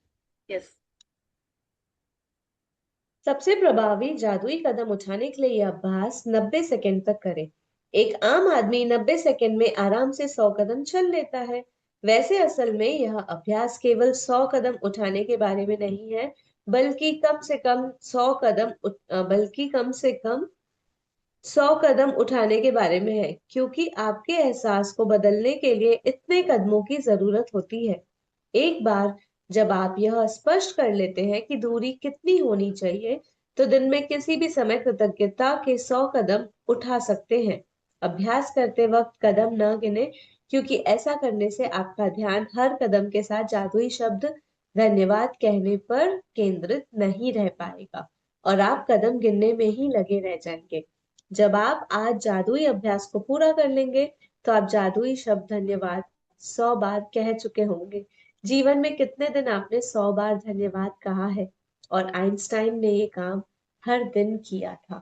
यस। सबसे प्रभावी जादुई कदम उठाने के लिए यह अभ्यास 90 सेकंड तक करें। एक आम आदमी 90 सेकंड में आराम से 100 कदम चल लेता है। वैसे असल में यह अभ्यास केवल 100 कदम उठाने के बारे में नहीं है, बल्कि कम से कम 100 कदम बल्कि कम से कम 100 कदम उठाने के बारे में है, क्योंकि आपके एहसास को बदलने के लिए इतने कदमों की जरूरत होती है। एक बार जब आप यह स्पष्ट कर लेते हैं कि दूरी कितनी होनी चाहिए, तो दिन में किसी भी समय कृतज्ञता के 100 कदम उठा सकते हैं। अभ्यास करते वक्त कदम न गिने, क्योंकि ऐसा करने से आपका ध्यान हर कदम के साथ जादुई शब्द धन्यवाद कहने पर केंद्रित नहीं रह पाएगा और आप कदम गिनने में ही लगे रह जाएंगे। जब आप आज जादुई अभ्यास को पूरा कर लेंगे, तो आप जादुई शब्द धन्यवाद 100 बार कह चुके होंगे। जीवन में कितने दिन आपने 100 बार धन्यवाद कहा है? और आइंस्टाइन ने ये काम हर दिन किया था।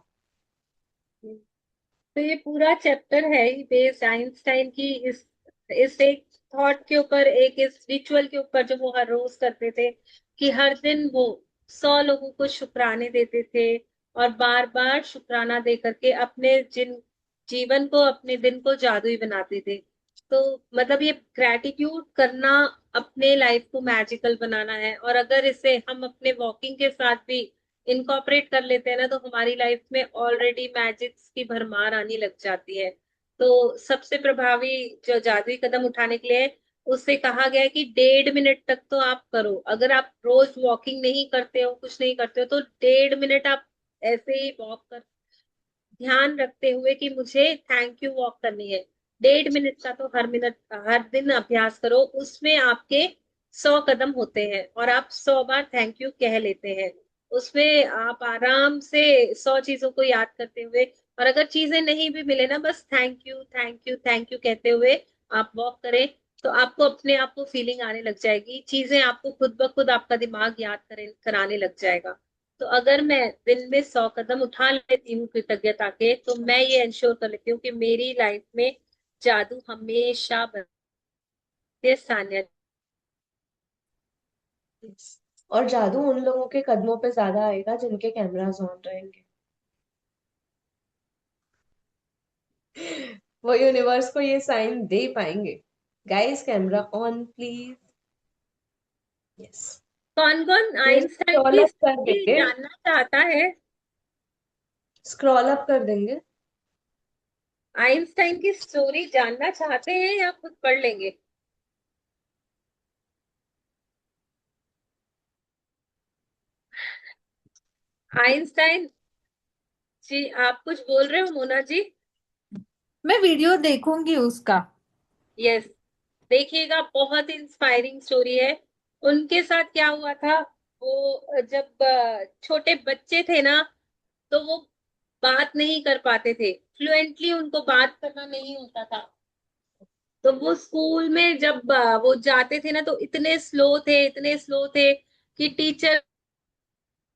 तो ये पूरा चैप्टर है ही बेस्ड आइंस्टाइन की इस एक थॉट के ऊपर, एक इस रिचुअल के ऊपर, जो वो हर रोज करते थे, कि हर दिन वो 100 लोगों को शुक्राने देते थे, और बार बार शुक्राना दे करके अपने जीवन को, अपने दिन को जादुई बनाते थे। तो मतलब ये ग्रैटिट्यूड करना अपने लाइफ को मैजिकल बनाना है, और अगर इसे हम अपने वॉकिंग के साथ भी इनकॉर्पोरेट कर लेते हैं ना, तो हमारी लाइफ में ऑलरेडी मैजिक्स की भरमार आने लग जाती है। तो सबसे प्रभावी जो जादुई कदम उठाने के लिए, उससे कहा गया है कि 1.5 मिनट तक तो आप करो। अगर आप रोज वॉकिंग नहीं करते हो, कुछ नहीं करते हो, तो 1.5 मिनट आप ऐसे ही वॉक कर, ध्यान रखते हुए कि मुझे थैंक यू वॉक करनी है। 1.5 मिनट का तो हर मिनट, हर दिन अभ्यास करो। उसमें आपके 100 कदम होते हैं, और आप 100 बार थैंक यू कह लेते हैं। उसमें आप आराम से 100 चीजों को याद करते हुए, और अगर चीजें नहीं भी मिले ना, बस thank you thank you thank you कहते हुए आप वॉक करें, तो आपको अपने आप को फीलिंग आने लग जाएगी। चीजें आपको खुद ब खुद आपका दिमाग याद कराने लग जाएगा। तो अगर मैं दिन में 100 कदम उठा लेती हूँ कृतज्ञता के, तो मैं ये इंश्योर कर लेती हूँ कि मेरी लाइफ में जादू हमेशा बनते सान्या। और जादू उन लोगों के कदमों पे ज्यादा आएगा जिनके कैमरास ऑन रहेंगे। वो यूनिवर्स को ये साइन दे पाएंगे। Guys, camera on please. Yes. कौन कौन तो आइंस्टाइन स्क्रॉल की अप कर स्टोरी देंगे। जानना चाहता है? स्क्रॉल अप कर देंगे। आइंस्टाइन की स्टोरी जानना चाहते हैं या खुद पढ़ लेंगे? आइंस्टाइन जी, आप कुछ बोल रहे हो मोना जी? मैं वीडियो देखूंगी उसका। यस, देखिएगा, बहुत इंस्पायरिंग स्टोरी है। उनके साथ क्या हुआ था, वो जब छोटे बच्चे थे ना, तो वो बात नहीं कर पाते थे फ्लुएंटली, उनको बात करना नहीं होता था। तो वो स्कूल में जब वो जाते थे ना, तो इतने स्लो थे, इतने स्लो थे कि टीचर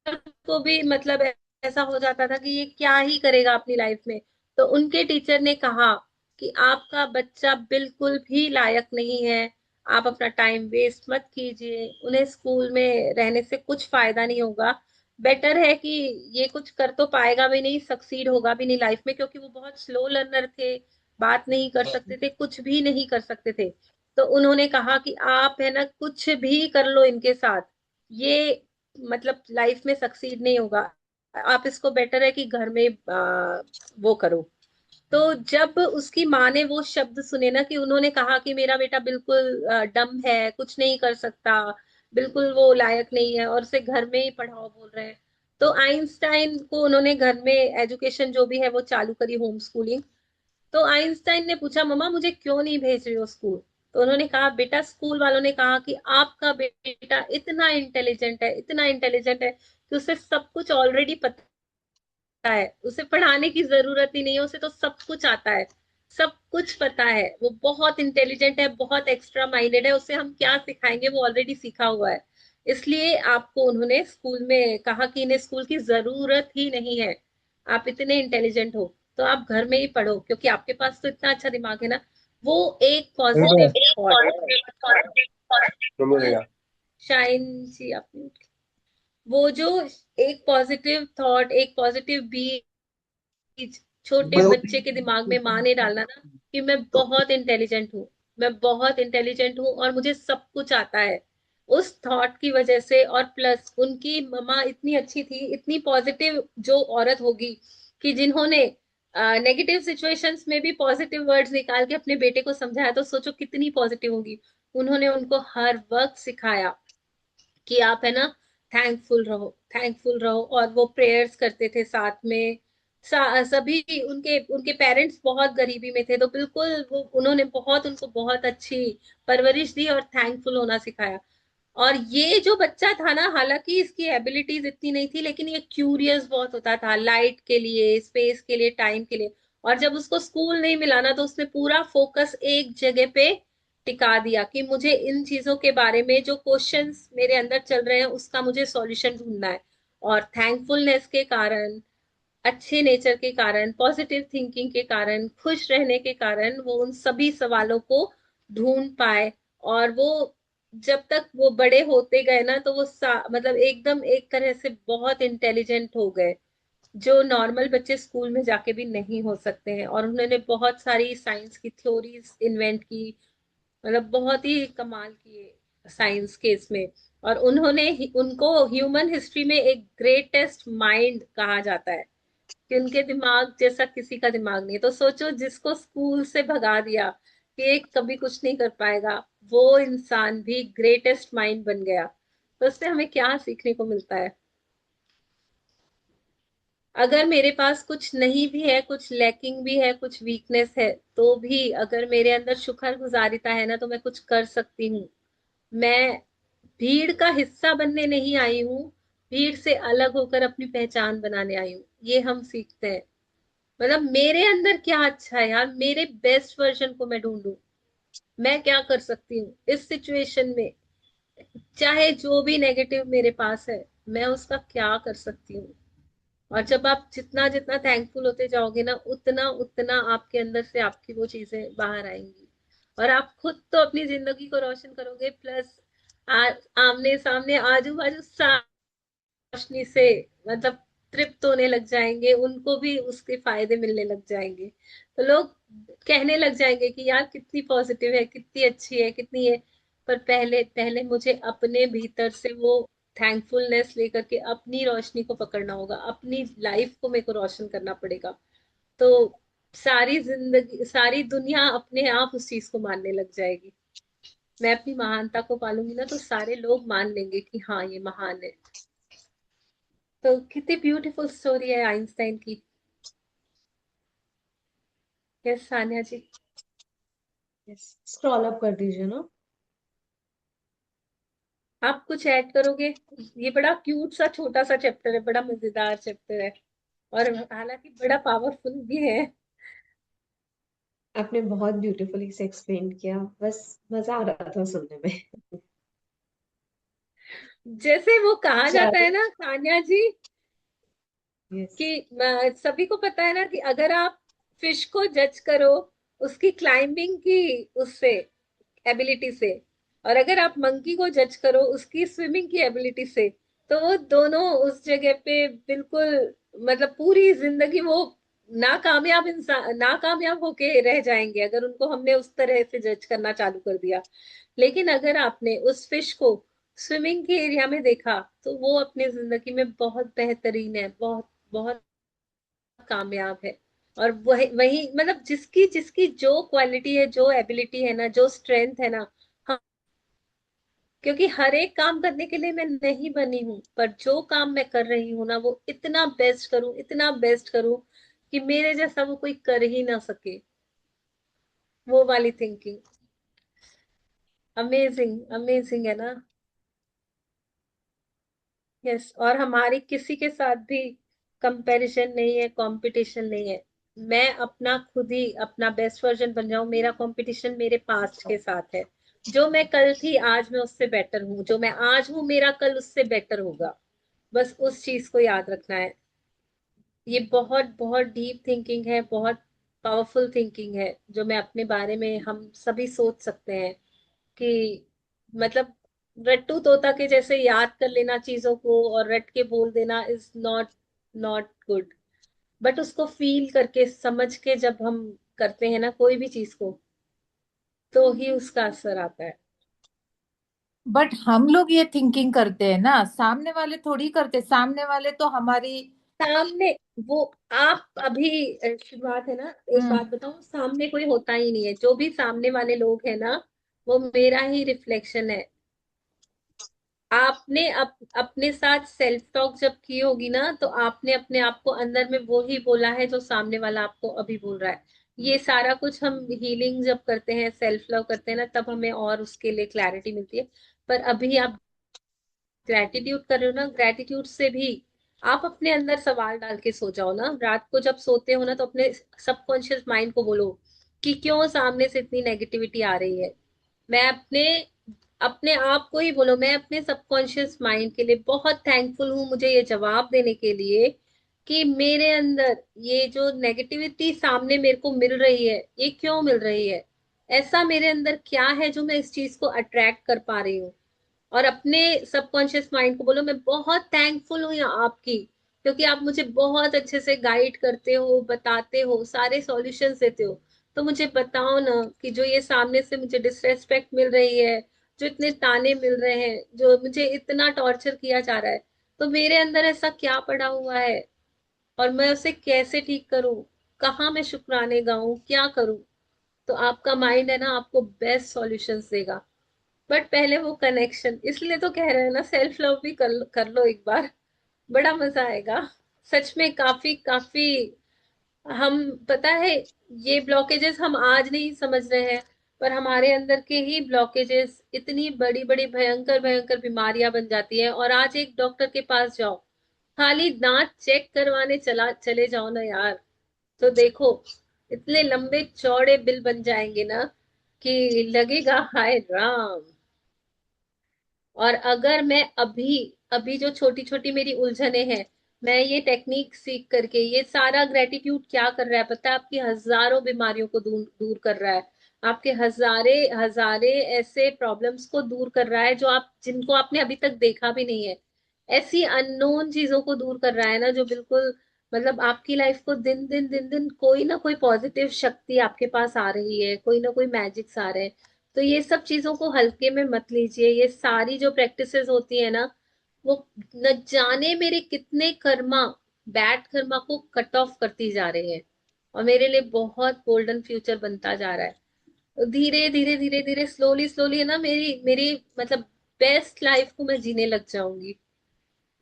को भी मतलब ऐसा हो जाता था कि ये क्या ही करेगा अपनी लाइफ में। तो उनके टीचर ने कहा कि आपका बच्चा बिल्कुल भी लायक नहीं है, आप अपना टाइम वेस्ट मत कीजिए, उन्हें स्कूल में रहने से कुछ फायदा नहीं होगा। बेटर है कि ये कुछ कर तो पाएगा भी नहीं, सक्सीड होगा भी नहीं लाइफ में, क्योंकि वो बहुत स्लो लर्नर थे, बात नहीं कर सकते थे, कुछ भी नहीं कर सकते थे। तो उन्होंने कहा कि आप है ना, कुछ भी कर लो इनके साथ, ये मतलब लाइफ में सक्सीड नहीं होगा। आप इसको बेटर है कि घर में वो करो, तो जब उसकी माँ ने वो शब्द सुने ना कि उन्होंने कहा कि मेरा बेटा बिल्कुल डम है, कुछ नहीं कर सकता, बिल्कुल वो लायक नहीं है और उसे घर में ही पढ़ाओ बोल रहे हैं, तो आइंस्टाइन को उन्होंने घर में एजुकेशन जो भी है वो चालू करी, होम स्कूलिंग। तो आइंस्टाइन ने पूछा, मम्मा मुझे क्यों नहीं भेज रही हो स्कूल? तो उन्होंने कहा, बेटा स्कूल वालों ने कहा कि आपका बेटा इतना इंटेलिजेंट है, इतना इंटेलिजेंट है कि उसे सब कुछ ऑलरेडी पता है, उसे पढ़ाने की जरूरत ही नहीं है, उसे तो सब कुछ आता है, सब कुछ पता है, वो बहुत इंटेलिजेंट है, बहुत एक्स्ट्रा माइंडेड है, उसे हम क्या सिखाएंगे, वो ऑलरेडी सीखा हुआ है। इसलिए आपको उन्होंने स्कूल में कहा कि इन्हें स्कूल की जरूरत ही नहीं है, आप इतने इंटेलिजेंट हो तो आप घर में ही पढ़ो, क्योंकि आपके पास तो इतना अच्छा दिमाग है ना। वो एक उनको पॉजिटिव थॉट, मिलेगा। शाइन जी आपने, वो जो एक पॉजिटिव थॉट, एक पॉजिटिव छोटे बच्चे के दिमाग में माँ ने डालना ना कि मैं बहुत इंटेलिजेंट हूँ, मैं बहुत इंटेलिजेंट हूँ और मुझे सब कुछ आता है, उस थॉट की वजह से, और प्लस उनकी मम्मा इतनी अच्छी थी, इतनी पॉजिटिव जो औरत होगी कि जिन्होंने नेगेटिव सिचुएशंस में भी पॉजिटिव वर्ड्स निकाल के अपने बेटे को समझाया, तो सोचो कितनी पॉजिटिव होगी। उन्होंने उनको हर वक्त सिखाया कि आप है ना थैंकफुल रहो, थैंकफुल रहो, और वो प्रेयर्स करते थे साथ में। सभी उनके उनके पेरेंट्स बहुत गरीबी में थे, तो बिल्कुल वो उन्होंने बहुत उनको बहुत अच्छी परवरिश दी और थैंकफुल होना सिखाया। और ये जो बच्चा था ना, हालांकि इसकी एबिलिटीज इतनी नहीं थी, लेकिन ये क्यूरियस बहुत होता था लाइट के लिए, स्पेस के लिए, टाइम के लिए। और जब उसको स्कूल नहीं मिला ना, तो उसने पूरा फोकस एक जगह पे टिका दिया कि मुझे इन चीजों के बारे में जो क्वेश्चंस मेरे अंदर चल रहे हैं उसका मुझे सॉल्यूशन ढूंढना है। और थैंकफुलनेस के कारण, अच्छे नेचर के कारण, पॉजिटिव थिंकिंग के कारण, खुश रहने के कारण वो उन सभी सवालों को ढूंढ पाए। और वो जब तक वो बड़े होते गए ना, तो वो मतलब एकदम एक तरह से बहुत इंटेलिजेंट हो गए, जो नॉर्मल बच्चे स्कूल में जाके भी नहीं हो सकते हैं। और उन्होंने बहुत सारी साइंस की थ्योरीज इन्वेंट की, मतलब बहुत ही कमाल किए साइंस के इसमें। और उनको ह्यूमन हिस्ट्री में एक ग्रेटेस्ट माइंड कहा जाता है कि उनके दिमाग जैसा किसी का दिमाग नहीं है। तो सोचो, जिसको स्कूल से भगा दिया कि एक कभी कुछ नहीं कर पाएगा, वो इंसान भी ग्रेटेस्ट माइंड बन गया। तो उससे हमें क्या सीखने को मिलता है? अगर मेरे पास कुछ नहीं भी है, कुछ लैकिंग भी है, कुछ वीकनेस है, तो भी अगर मेरे अंदर शुक्रगुजारिता है ना, तो मैं कुछ कर सकती हूँ। मैं भीड़ का हिस्सा बनने नहीं आई हूँ, भीड़ से अलग होकर अपनी पहचान बनाने आई हूँ, ये हम सीखते हैं। मतलब मेरे अंदर क्या अच्छा है यार, मेरे बेस्ट वर्जन को मैं ढूंढूं, मैं क्या कर सकती हूँ इस सिचुएशन में, चाहे जो भी नेगेटिव मेरे पास है, मैं उसका क्या कर सकती हूँ। और जब आप जितना जितना थैंकफुल होते जाओगे ना, उतना उतना आपके अंदर से आपकी वो चीजें बाहर आएंगी, और आप खुद तो अपनी जिंदगी को रोशन करोगे, प्लस आमने सामने आजू बाजू रोशनी से मतलब तृप्त होने लग जाएंगे, उनको भी उसके फायदे मिलने लग जाएंगे। तो लोग कहने लग जाएंगे कि यार कितनी पॉजिटिव है, कितनी अच्छी है, कितनी है। पर पहले पहले मुझे अपने भीतर से वो थैंकफुलनेस लेकर के अपनी रोशनी को पकड़ना होगा, अपनी लाइफ को मेरे को रोशन करना पड़ेगा। तो सारी जिंदगी, सारी दुनिया अपने आप उस चीज को मानने लग जाएगी। मैं अपनी महानता को पालूंगी ना, तो सारे लोग मान लेंगे कि हाँ ये महान है। तो कितनी ब्यूटीफुल स्टोरी है आइंस्टाइन की। यस सानिया जी। स्क्रॉल अप कर दीजिए ना। आप कुछ ऐड करोगे? ये बड़ा क्यूट सा छोटा सा चैप्टर है, बड़ा मजेदार चैप्टर है, और हालांकि बड़ा पावरफुल भी है। आपने बहुत ब्यूटीफुली से एक्सप्लेन किया, बस मजा आ रहा था सुनने में। जैसे वो कहा जाता चलो। है ना सानिया जी, यस। कि सभी को पता है ना कि अगर आप फिश को जज करो उसकी क्लाइंबिंग की उससे एबिलिटी से, और अगर आप मंकी को जज करो उसकी स्विमिंग की एबिलिटी से, तो वो दोनों उस जगह पे बिल्कुल, मतलब पूरी जिंदगी वो नाकामयाब इंसान, नाकामयाब होके रह जाएंगे अगर उनको हमने उस तरह से जज करना चालू कर दिया। लेकिन अगर आपने उस फिश को स्विमिंग के एरिया में देखा, तो वो अपनी जिंदगी में बहुत बेहतरीन है, बहुत बहुत कामयाब है। और वही वही मतलब जिसकी जिसकी जो क्वालिटी है, जो एबिलिटी है ना, जो स्ट्रेंथ है ना, हाँ, क्योंकि हर एक काम करने के लिए मैं नहीं बनी हूँ, पर जो काम मैं कर रही हूँ ना, वो इतना बेस्ट करूँ, इतना बेस्ट करूँ कि मेरे जैसा वो कोई कर ही ना सके। वो वाली थिंकिंग अमेजिंग, अमेजिंग है ना। यस, और हमारी किसी के साथ भी कंपैरिजन नहीं है, कंपटीशन नहीं है। मैं अपना खुद ही अपना बेस्ट वर्जन बन जाऊं, मेरा कंपटीशन मेरे पास्ट के साथ है। जो मैं कल थी आज मैं उससे बेटर हूँ, जो मैं आज हूँ मेरा कल उससे बेटर होगा। बस उस चीज को याद रखना है। ये बहुत बहुत डीप थिंकिंग है, बहुत पावरफुल थिंकिंग है, जो मैं अपने बारे में हम सभी सोच सकते हैं कि मतलब रट्टू तोता के जैसे याद कर लेना चीजों को और रट के बोल देना is not not good. But उसको फील करके समझ के जब हम करते हैं ना कोई भी चीज को, तो ही उसका असर आता है। बट हम लोग ये थिंकिंग करते हैं ना, सामने वाले थोड़ी करते, सामने वाले तो हमारी। सामने वो आप अभी शुरुआत है ना। एक हम्म। बात बताऊं, सामने कोई होता ही नहीं है, जो भी सामने वाले लोग हैं ना, वो मेरा ही रिफ्लेक्शन है। आपने अपने साथ सेल्फ टॉक जब की होगी ना, तो आपने अपने आप को अंदर में वो ही बोला है जो सामने वाला आपको अभी बोल रहा है। ये सारा कुछ हम हीलिंग जब करते हैं, सेल्फ लव करते हैं ना, तब हमें और उसके लिए क्लैरिटी मिलती है। पर अभी आप ग्रेटिट्यूड कर रहे हो ना, ग्रेटिट्यूड से भी आप अपने अंदर सवाल डाल के सो जाओ ना, रात को जब सोते हो ना, तो अपने सबकॉन्शियस माइंड को बोलो कि क्यों सामने से इतनी नेगेटिविटी आ रही है। मैं अपने अपने आप को ही बोलो, मैं अपने सबकॉन्शियस माइंड के लिए बहुत थैंकफुल हूँ, मुझे ये जवाब देने के लिए कि मेरे अंदर ये जो नेगेटिविटी सामने मेरे को मिल रही है, ये क्यों मिल रही है। ऐसा मेरे अंदर क्या है जो मैं इस चीज को अट्रैक्ट कर पा रही हूँ। और अपने सबकॉन्शियस माइंड को बोलो, मैं बहुत थैंकफुल हूँ आपकी, क्योंकि आप मुझे बहुत अच्छे से गाइड करते हो, बताते हो, सारे सॉल्यूशंस देते हो। तो मुझे बताओ ना कि जो ये सामने से मुझे डिसरेस्पेक्ट मिल रही है, जो इतने ताने मिल रहे हैं, जो मुझे इतना टॉर्चर किया जा रहा है, तो मेरे अंदर ऐसा क्या पड़ा हुआ है और मैं उसे कैसे ठीक करूं। कहाँ मैं शुक्राने गाऊं, क्या करूं। तो आपका माइंड है ना, आपको बेस्ट सॉल्यूशंस देगा। बट पहले वो कनेक्शन, इसलिए तो कह रहे हैं ना, सेल्फ लव भी कर लो एक बार, बड़ा मजा आएगा। सच में काफी काफी हम, पता है, ये ब्लॉकेजेस हम आज नहीं समझ रहे हैं, पर हमारे अंदर के ही ब्लॉकेजेस इतनी बड़ी बड़ी भयंकर भयंकर बीमारियां बन जाती है। और आज एक डॉक्टर के पास जाओ, खाली दांत चेक करवाने चले जाओ ना यार, तो देखो इतने लंबे चौड़े बिल बन जाएंगे ना कि लगेगा हाय राम। और अगर मैं अभी अभी जो छोटी छोटी मेरी उलझने हैं, मैं ये टेक्निक सीख करके, ये सारा ग्रेटिट्यूड क्या कर रहा है पता है, आपकी हजारों बीमारियों को दूर दूर कर रहा है। आपके हजारे हजारे ऐसे प्रॉब्लम्स को दूर कर रहा है जो आप जिनको आपने अभी तक देखा भी नहीं है। ऐसी अननोन चीजों को दूर कर रहा है ना, जो बिल्कुल मतलब आपकी लाइफ को दिन दिन दिन दिन कोई ना कोई पॉजिटिव शक्ति आपके पास आ रही है, कोई ना कोई मैजिक्स आ रहे हैं। तो ये सब चीजों को हल्के में मत लीजिए। ये सारी जो प्रैक्टिसेस होती है ना, वो न जाने मेरे कितने कर्मा, बैड कर्मा को कट ऑफ करती जा रही है, और मेरे लिए बहुत गोल्डन फ्यूचर बनता जा रहा है। तो धीरे धीरे धीरे धीरे स्लोली स्लोली है ना, मेरी मेरी मतलब बेस्ट लाइफ को मैं जीने लग जाऊंगी।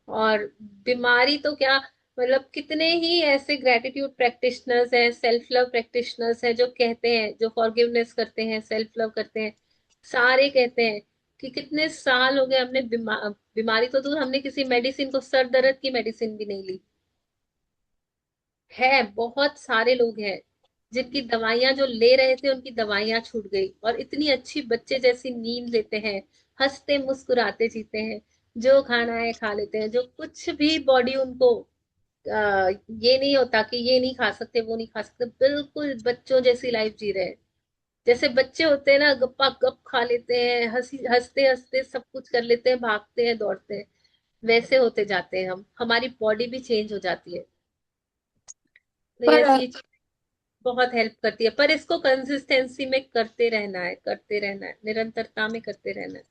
और बीमारी तो क्या, मतलब कितने ही ऐसे ग्रेटिट्यूड प्रैक्टिशनर्स हैं, सेल्फ लव प्रैक्टिशनर्स हैं, जो कहते हैं, जो फॉरगिवनेस करते हैं, सेल्फ लव करते हैं, सारे कहते हैं कि कितने साल हो गए हमने बीमारी तो दूर, हमने किसी मेडिसिन को, सर दर्द की मेडिसिन भी नहीं ली है। बहुत सारे लोग हैं जिनकी दवाइयां जो ले रहे थे, उनकी दवाइयां छूट गई, और इतनी अच्छी बच्चे जैसी नींद लेते हैं, हंसते मुस्कुराते जीते हैं, जो खाना है खा लेते हैं, जो कुछ भी बॉडी उनको ये नहीं होता कि ये नहीं खा सकते, वो नहीं खा सकते, बिल्कुल बच्चों जैसी लाइफ जी रहे हैं। जैसे बच्चे होते हैं ना, गप्पा गप खा लेते हैं, हंसी हंसते हंसते सब कुछ कर लेते हैं, भागते हैं दौड़ते हैं, वैसे होते जाते हैं हम, हमारी बॉडी भी चेंज हो जाती है। तो पर ये चीज बहुत हेल्प करती है, पर इसको कंसिस्टेंसी में करते रहना है, करते रहना है, निरंतरता में करते रहना है।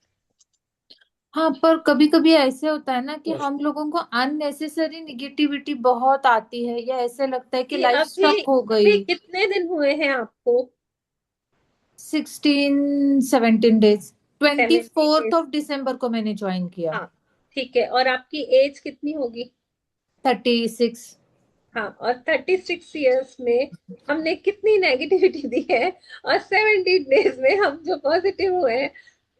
हाँ, पर कभी कभी ऐसे होता है ना कि Yes. हम लोगों को अननेसेसरी निगेटिविटी बहुत आती है, या ऐसे लगता है कि कि लाइफ अभी स्टक हो अभी गई। कितने दिन हुए हैं आपको? 16-17 days. Twenty 70 days। Fourth of December को मैंने ज्वाइन किया। हाँ, ठीक है। और आपकी एज कितनी होगी? 36। हाँ, और 36 ईयर्स में हमने कितनी नेगेटिविटी दी है, और 70 डेज में हम जो पॉजिटिव हुए हैं,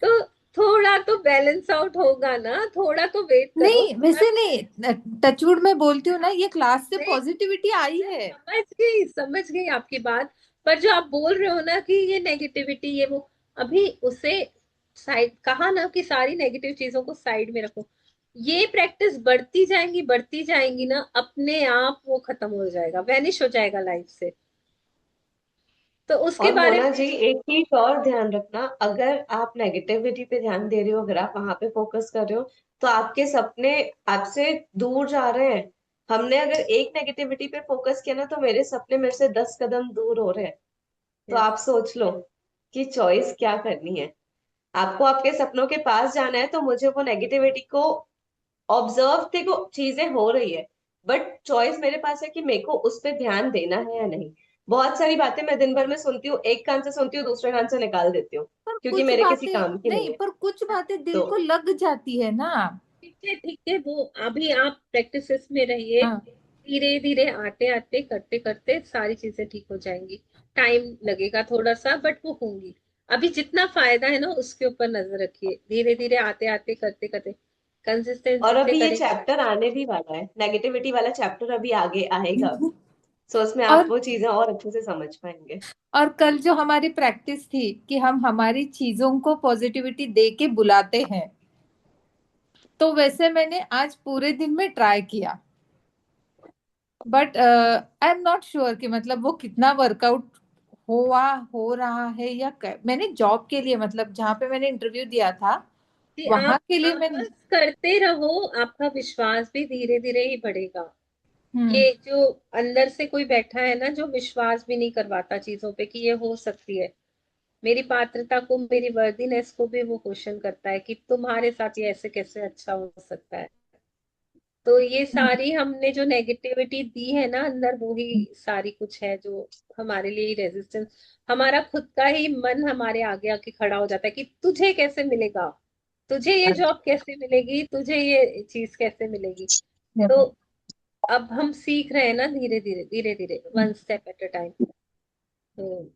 तो थोड़ा तो बैलेंस आउट होगा ना, थोड़ा तो वेट करो, नहीं, थोड़ा। वैसे नहीं, टचवुड में बोलती हूँ ना, ये क्लास से नहीं, पॉजिटिविटी आई मैं है। समझ गई आपकी बात। पर जो आप बोल रहे हो ना कि ये नेगेटिविटी, ये वो, अभी उसे साइड, कहा ना कि सारी नेगेटिव चीजों को साइड में रखो। ये प्रैक्टिस बढ़ती जाएंगी ना, अपने आप वो खत्म हो जाएगा, वैनिश हो जाएगा लाइफ से। तो उसके और बारे मोना में। जी, एक चीज और ध्यान रखना, अगर आप नेगेटिविटी पे ध्यान दे रहे हो, अगर आप वहां पे फोकस कर रहे हो, तो आपके सपने आपसे दूर जा रहे हैं। हमने अगर एक नेगेटिविटी पे फोकस किया ना, तो मेरे सपने मेरे से 10 कदम दूर हो रहे हैं। तो यस, आप सोच लो कि चॉइस क्या करनी है। आपको आपके सपनों के पास जाना है, तो मुझे वो नेगेटिविटी को ऑब्जर्व, देखो चीजें हो रही है, बट चॉइस मेरे पास है कि मेरे को उस पर ध्यान देना है या नहीं। बहुत सारी बातें मैं दिन भर में सुनती हूँ, एक कान से सुनती हूँ, दूसरे कान से निकाल देती हूँ, पर क्योंकि कुछ मेरे किसी बातें काम की नहीं नहीं, है। पर कुछ बातें दिल तो को लग जाती है ना। ठीक है, वो अभी आप प्रैक्टिसेस में रहिए। हाँ। धीरे धीरे, आते आते, करते करते सारी चीजें ठीक हो जाएंगी। टाइम लगेगा थोड़ा सा, बट वो होंगी। अभी जितना फायदा है ना, उसके ऊपर नजर रखिए। धीरे धीरे, आते आते, करते करते, और कंसिस्टेंसी से अभी ये करेंगे। चैप्टर आने भी वाला है, नेगेटिविटी वाला चैप्टर अभी आगे आएगा अभी। सो उसमें आप और वो चीजें और अच्छे से समझ पाएंगे। और कल जो हमारी प्रैक्टिस थी कि हम हमारी चीजों को पॉजिटिविटी दे के बुलाते हैं, तो वैसे मैंने आज पूरे दिन में ट्राई किया। But I am not sure कि मतलब वो कितना वर्कआउट हुआ, हो रहा है, या मैंने जॉब के लिए, मतलब जहाँ पे मैंने इंटरव्यू दिया था कि वहां के लिए आप मैंने। बस करते रहो, आपका विश्वास भी धीरे धीरे ही बढ़ेगा। हम्म। ये जो अंदर से कोई बैठा है ना, जो विश्वास भी नहीं करवाता चीजों पे कि ये हो सकती है, मेरी पात्रता को, मेरी वर्दीनेस को भी वो क्वेश्चन करता है कि तुम्हारे साथ ये ऐसे कैसे अच्छा हो सकता है। तो ये सारी हमने जो नेगेटिविटी दी है ना अंदर, वो ही सारी कुछ है जो हमारे लिए रेजिस्टेंस। हमारा खुद का ही मन हमारे आगे आके खड़ा हो जाता है कि तुझे कैसे मिलेगा, तुझे ये जॉब कैसे मिलेगी, तुझे ये चीज कैसे मिलेगी। तो अब हम सीख रहे हैं ना, धीरे धीरे, धीरे धीरे, one step at a time. तो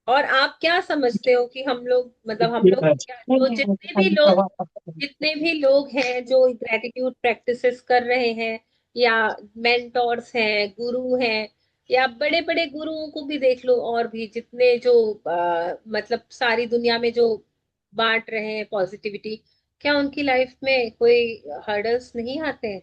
और आप क्या समझते हो कि हम लोग, मतलब हम लोग क्या, जो जितने भी लोग हैं जो ग्रेटिट्यूड प्रैक्टिसेस कर रहे हैं, या मेंटोर्स हैं, गुरु हैं, या बड़े बड़े गुरुओं को भी देख लो, और भी जितने जो मतलब सारी दुनिया में जो बांट रहे हैं पॉजिटिविटी, क्या उनकी लाइफ में कोई हर्डल्स नहीं आते हैं?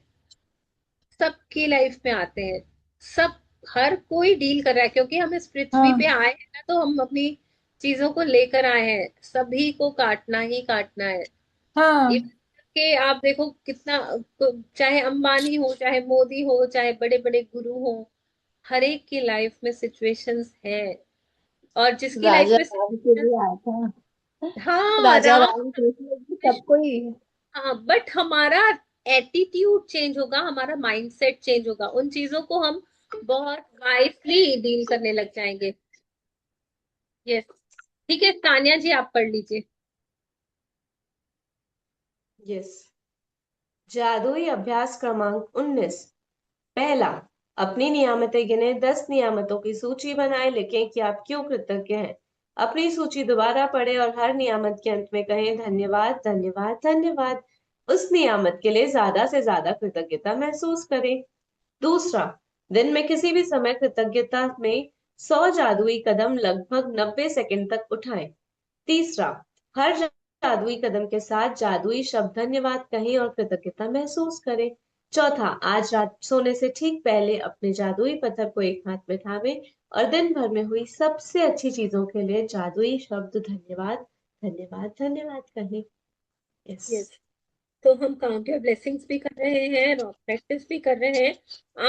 सबकी लाइफ में आते हैं। सब, हर कोई डील कर रहा है, क्योंकि हम इस पृथ्वी पे हाँ। आए हैं ना, तो हम अपनी चीजों को लेकर आए हैं, सभी को काटना ही काटना है। हाँ। इवन के आप देखो कितना, चाहे अंबानी हो, चाहे मोदी हो, चाहे बड़े बड़े गुरु हो, हर एक की लाइफ में सिचुएशंस हैं। और जिसकी लाइफ राजा में राम के सिचुएशंस, लिए आया था। हाँ, राजा राम, राम कृष्ण जी विष्णु, सबको ही। हाँ, बट हमारा एटीट्यूड चेंज होगा, हमारा माइंडसेट चेंज होगा, उन चीजों को हम बहुत वाइसली डील करने लग जाएंगे। यस। ठीक है, तानिया जी, आप पढ़ लीजिए। यस। जादुई अभ्यास क्रमांक 19। पहला, अपनी नियामतें गिने, 10 नियामतों की सूची बनाए, लिखें कि आप क्यों कृतज्ञ हैं। अपनी सूची दोबारा पढ़ें और हर नियामत के अंत में कहें धन्यवाद, धन्यवाद, धन्यवाद। उस नियामत के लिए ज्यादा से ज्यादा कृतज्ञता महसूस करें। दूसरा, दिन में किसी भी समय कृतज्ञता में 100 जादुई कदम लगभग 90 सेकंड तक उठाएं। तीसरा, हर जादुई कदम के साथ जादुई शब्द धन्यवाद कहें और कृतज्ञता महसूस करें। चौथा, आज रात सोने से ठीक पहले अपने जादुई पत्थर को एक हाथ में थामे और दिन भर में हुई सबसे अच्छी चीजों के लिए जादुई शब्द धन्यवाद, धन्यवाद, धन्यवाद कहें। यस। यस। तो हम काउंट योर ब्लेसिंग्स भी कर रहे हैं और प्रैक्टिस भी कर रहे हैं।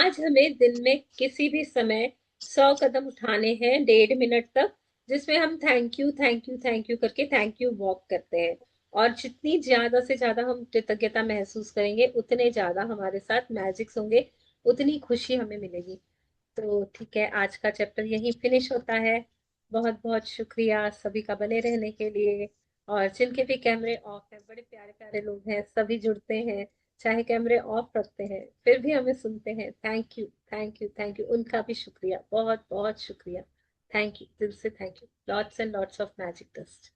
आज हमें दिन में किसी भी समय 100 कदम उठाने हैं, 1.5 मिनट तक, जिसमें हम thank you, thank you, thank you करके थैंक यू वॉक करते हैं। और जितनी ज्यादा से ज्यादा हम कृतज्ञता महसूस करेंगे उतने ज्यादा हमारे साथ मैजिक्स होंगे, उतनी खुशी हमें मिलेगी। तो ठीक है, आज का चैप्टर यहीं फिनिश होता है। बहुत बहुत शुक्रिया सभी का बने रहने के लिए। और जिनके भी कैमरे ऑफ है, बड़े प्यारे प्यारे लोग हैं, सभी जुड़ते हैं, चाहे कैमरे ऑफ रखते हैं फिर भी हमें सुनते हैं। Thank you, thank you, thank you, उनका भी शुक्रिया, बहुत बहुत शुक्रिया। थैंक यू, दिल से thank you. Lots and lots of magic dust.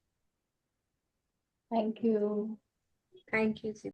Thank you. Thank you ji.